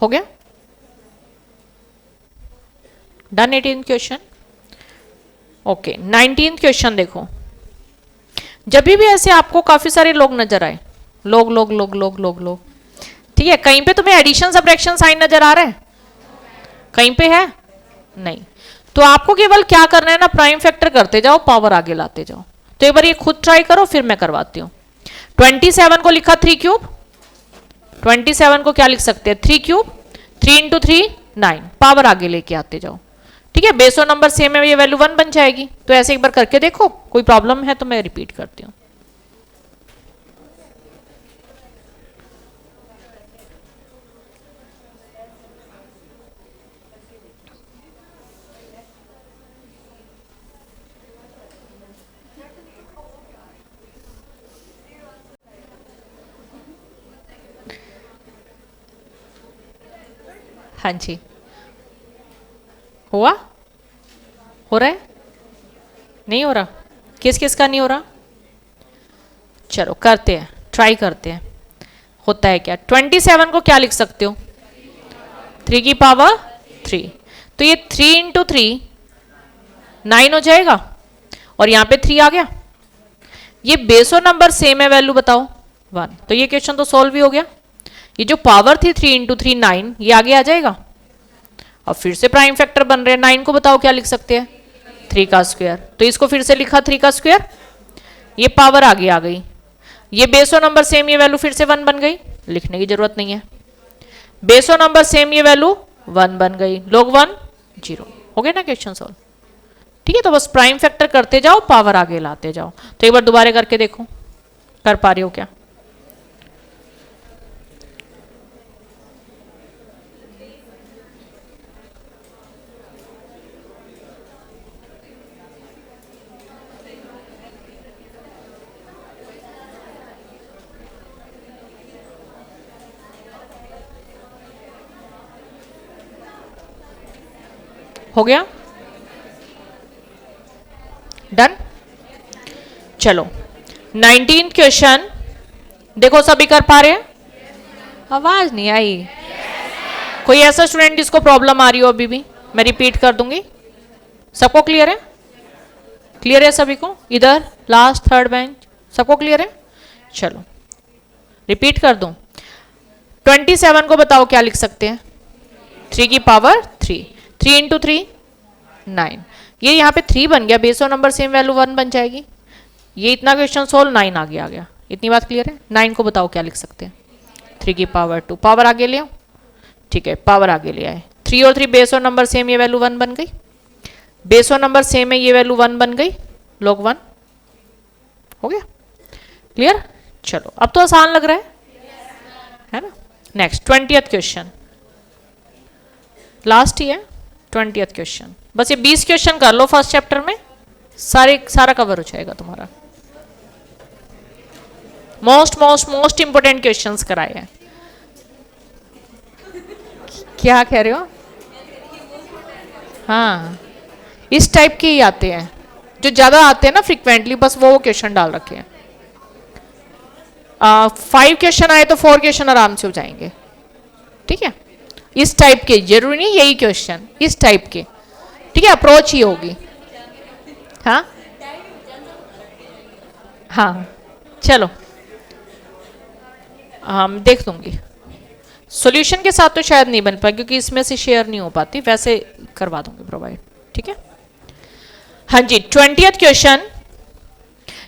हो गया डन 18 क्वेश्चन। ओके 19 क्वेश्चन देखो। जब भी ऐसे आपको काफी सारे लोग नजर आए, लोग लोग लोग लोग लोग लोग, ठीक है, कहीं पे तुम्हें एडिशन सब्ट्रैक्शन साइन नजर आ रहा है? कहीं पे है? नहीं। तो आपको केवल क्या करना है ना, प्राइम फैक्टर करते जाओ, पावर आगे लाते जाओ। तो एक बार ये खुद ट्राई करो, फिर मैं करवाती हूं। 27 को लिखा 3 क्यूब। 27 को क्या लिख सकते हैं? 3 क्यूब। 3 इंटू 3 9। पावर आगे लेके आते जाओ। ठीक है, बेसो नंबर सेम है, ये वैल्यू 1 बन जाएगी। तो ऐसे एक बार करके देखो, कोई प्रॉब्लम है तो मैं रिपीट करती हूँ। हाँ जी, हुआ? हो रहा है? नहीं हो रहा? किस किस का नहीं हो रहा? चलो करते हैं, ट्राई करते हैं होता है क्या। 27 को क्या लिख सकते हो? 3 की पावर 3। तो ये 3 इंटू 3 9 हो जाएगा, और यहां पे 3 आ गया। ये बेसो नंबर सेम है, वैल्यू बताओ 1। तो ये क्वेश्चन तो सॉल्व भी हो गया। ये जो पावर थी 3 इंटू 3 9, ये आगे आ जाएगा। अब फिर से प्राइम फैक्टर बन रहे हैं। 9 को बताओ क्या लिख सकते हैं? 3 का स्क्वायर। तो इसको फिर से लिखा 3 का स्क्वायर, ये पावर आगे आ गई। ये बेसो नंबर सेम, ये वैल्यू फिर से 1 बन गई, लिखने की जरूरत नहीं है। बेसो नंबर सेम, ये वैल्यू 1 बन गई। log 1 0। हो गया ना क्वेश्चन सॉल्व। ठीक है, तो बस प्राइम फैक्टर करते जाओ, पावर आगे लाते जाओ। तो एक बार दोबारा करके देखो, कर पा रहे हो क्या? हो गया डन। चलो 19 क्वेश्चन देखो, सभी कर पा रहे हैं? आवाज नहीं आई। कोई ऐसा स्टूडेंट जिसको प्रॉब्लम आ रही हो अभी भी? मैं रिपीट कर दूंगी। सबको क्लियर है? क्लियर है सभी को? इधर लास्ट थर्ड बेंच सबको क्लियर है? चलो रिपीट कर दूं। 27 को बताओ क्या लिख सकते हैं? 3 की पावर 3, 3 इंटू 3 9। ये यहाँ पे 3 बन गया, base of number same value 1 बन जाएगी। ये इतना क्वेश्चन सोल्व 9 आगे आ गया। इतनी बात क्लियर है? 9 को बताओ क्या लिख सकते हैं? 3 की पावर 2, पावर आगे ले आओ। ठीक है, पावर आगे ले आए। 3 और 3 बेस ऑफ नंबर सेम, ये वैल्यू 1 बन गई। बेस ऑफ नंबर सेम है, ये वैल्यू 1 बन गई, log 1 हो गया। क्लियर? चलो अब तो आसान लग रहा है ना। नेक्स्ट 20th क्वेश्चन, लास्ट ही है 20th क्वेश्चन। बस ये 20 क्वेश्चन कर लो फर्स्ट चैप्टर में, सारा कवर हो जाएगा तुम्हारा। मोस्ट इंपोर्टेंट क्वेश्चंस कराए हैं। क्या कह रहे हो? हाँ, इस टाइप के ही आते हैं, जो ज्यादा आते हैं ना फ्रिक्वेंटली, बस वो क्वेश्चन डाल रखे हैं। 5 क्वेश्चन आए तो 4 क्वेश्चन आराम से हो जाएंगे। ठीक है, इस टाइप के, जरूरी नहीं यही क्वेश्चन, इस टाइप के। ठीक है, अप्रोच ही होगी। हाँ हाँ, चलो हम देख दूंगी। सॉल्यूशन के साथ तो शायद नहीं बन पाए क्योंकि इसमें से शेयर नहीं हो पाती, वैसे करवा दूंगी प्रोवाइड। ठीक है, हाँ जी 20th क्वेश्चन।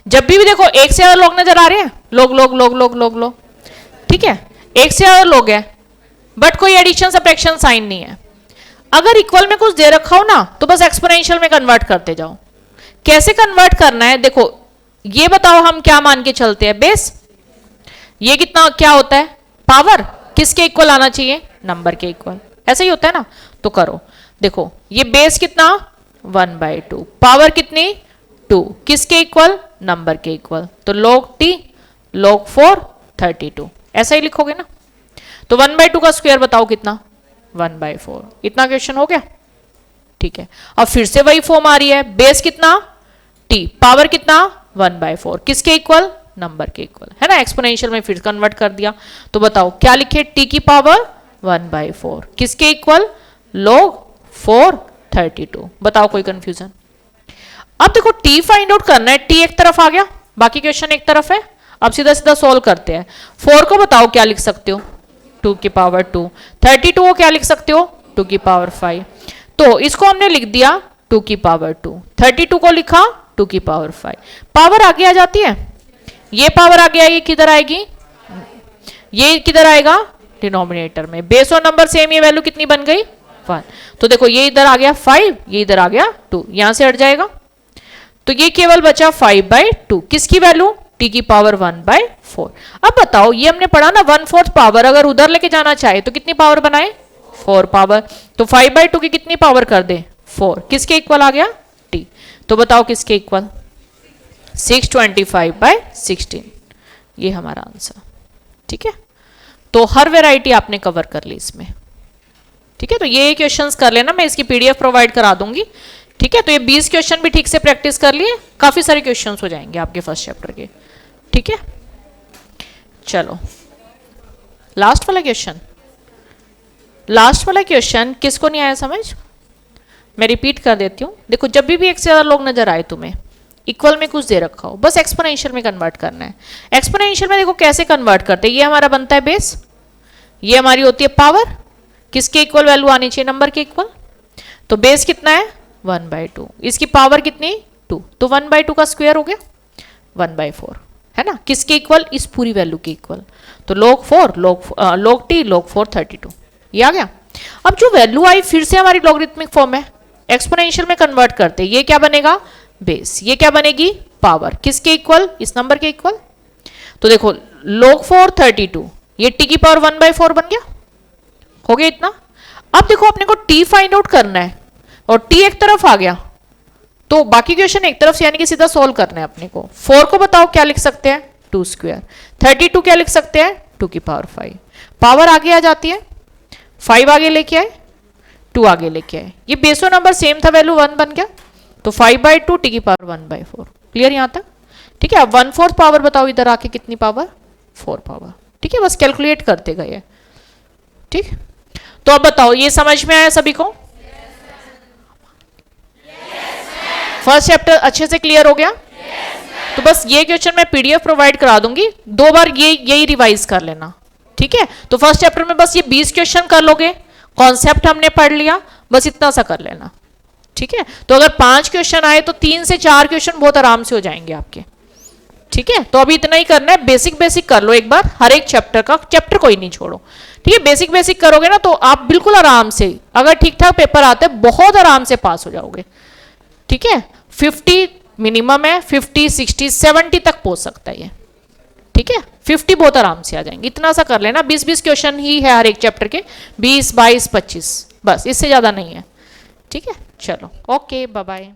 जब भी देखो एक से ज्यादा लोग नजर आ रहे हैं, लोग, ठीक है, एक से ज्यादा लोग हैं बट कोई एडिशन सब्ट्रैक्शन साइन नहीं है। अगर इक्वल में कुछ दे रखा हो ना तो बस एक्सपोनेंशियल में कन्वर्ट करते जाओ। कैसे कन्वर्ट करना है देखो, ये बताओ हम क्या मान के चलते हैं? बेस। ये कितना क्या होता है? पावर। किसके इक्वल आना चाहिए? नंबर के इक्वल। ऐसा ही होता है ना। तो करो, देखो ये बेस कितना? 1/2। पावर कितनी? 2। किसके इक्वल? नंबर के इक्वल। तो log t log 4 32। ऐसा ही लिखोगे ना। तो 1/2 का स्क्वायर बताओ कितना? 1/4। इतना क्वेश्चन हो गया। ठीक है, अब फिर से वही फॉर्म आ रही है। बेस कितना? t, पावर कितना? 1/4। किसके इक्वल? नंबर के इक्वल, है ना। एक्सपोनेंशियल में फिर कन्वर्ट कर दिया। तो बताओ क्या लिखे? t की पावर 1/4। किसके इक्वल? log 4 32। बताओ कोई कंफ्यूजन? अब देखो t फाइंड आउट करना है, t एक तरफ आ गया, बाकी क्वेश्चन एक तरफ है। अब सीधा सीधा सॉल्व करते हैं। 4 को बताओ क्या लिख सकते हो? 2 की पावर 2। 32 को क्या लिख सकते हो? 2 की पावर 5। तो इसको हमने लिख दिया 2 की पावर 2। 32 को लिखा 2 की पावर 5। पावर आगे आ जाती है, ये पावर आगे आएगी, किधर आएगी? ये किधर आएगा? डिनोमिनेटर में। बेस और नंबर सेम, ये वैल्यू कितनी बन गई? 1। तो देखो ये इधर आ गया 5, ये इधर आ गया 2, यहां से हट जाएगा। तो ये केवल बचा 5/2। किसकी वैल्यू? t की पावर 1/4। अब बताओ, ये हमने पढ़ा ना 1/4 पावर अगर उधर लेके जाना चाहे तो कितनी पावर बनाए? 4 पावर। तो 5/2 की कितनी पावर कर दे? 4। किसके इक्वल आ गया? t। तो बताओ किसके इक्वल? 625/16। ये हमारा आंसर। ठीक है, तो हर वेराइटी आपने कवर कर ली इसमें। ठीक है, तो ये क्वेश्चंस कर लेना, मैं इसकी पीडीएफ प्रोवाइड करा दूंगी। ठीक है, तो ये 20 क्वेश्चन भी ठीक से प्रैक्टिस कर लिए, काफी सारे क्वेश्चंस हो जाएंगे आपके फर्स्ट चैप्टर के। ठीक है, चलो लास्ट वाला क्वेश्चन। लास्ट वाला क्वेश्चन किसको नहीं आया समझ? मैं रिपीट कर देती हूँ। देखो जब भी एक से ज्यादा लोग नजर आए तुम्हें, इक्वल में कुछ दे रखा हो, बस एक्सपोनेंशियल में कन्वर्ट करना है। एक्सपोनेंशियल में देखो कैसे कन्वर्ट करते हैं। ये हमारा बनता है बेस, ये हमारी होती है पावर। किसके इक्वल वैल्यू आनी चाहिए? नंबर के इक्वल। तो बेस कितना है? 1/2। इसकी पावर कितनी? 2। तो 1/2 का स्क्वायर हो गया 1/4, है ना। किसके इक्वल? इस पूरी वैल्यू के इक्वल। तो log 4 log t log 4 32। ये आ गया। अब जो वैल्यू आई फिर से हमारी लॉगरिथमिक फॉर्म है, एक्सपोनेंशियल में कन्वर्ट करते, ये क्या बनेगा? बेस। ये क्या बनेगी? पावर। किसके इक्वल? इस नंबर के इक्वल। तो देखो log 4 32, ये t की पावर 1/4 बन गया। हो गया इतना। अब देखो अपने को t फाइंड आउट करना है और t एक तरफ आ गया, तो बाकी क्वेश्चन एक तरफ से, यानी कि सीधा सोल्व करना है अपने को। 4 को बताओ क्या लिख सकते हैं? 2 स्क्वायर। 32 क्या लिख सकते हैं? 2 की पावर 5। पावर आगे आ जाती है, 5 आगे लेके आए, 2 आगे लेके आए। ये बेसो नंबर सेम था, वैल्यू 1 बन गया। तो 5/2 t की पावर 1/4। क्लियर यहां तक? ठीक है, अब 1/4 पावर बताओ इधर आके कितनी पावर? 4 पावर। ठीक है, बस कैलकुलेट करते गए। ठीक, तो अब बताओ ये समझ में आया सभी को? फर्स्ट चैप्टर अच्छे से क्लियर हो गया? तो बस ये क्वेश्चन मैं पीडीएफ प्रोवाइड करा दूंगी, 2 बार यही रिवाइज कर लेना, ठीक है? तो फर्स्ट चैप्टर में बस ये 20 क्वेश्चन कर लोगे, कॉन्सेप्ट हमने पढ़ लिया, बस इतना सा कर लेना, ठीक है? तो अगर 5 क्वेश्चन आए तो 3 से 4 क्वेश्चन बहुत आराम से हो जाएंगे आपके, ठीक है? तो अभी इतना ही करना है, बेसिक बेसिक कर लो एक बार हर एक चैप्टर का, चैप्टर कोई नहीं छोड़ो, ठीक है? बेसिक बेसिक करोगे ना तो आप बिल्कुल आराम से, अगर ठीक ठाक पेपर आते हैं बहुत आराम से पास हो जाओगे, ठीक है? 50 मिनिमम है, 50, 60, 70 तक पहुंच सकता है ये, ठीक है? 50 बहुत आराम से आ जाएंगे, इतना सा कर लेना। 20-20 क्वेश्चन ही है हर एक चैप्टर के, 20, 22, 25, बस इससे ज्यादा नहीं है, ठीक है? चलो ओके, बाय बाय।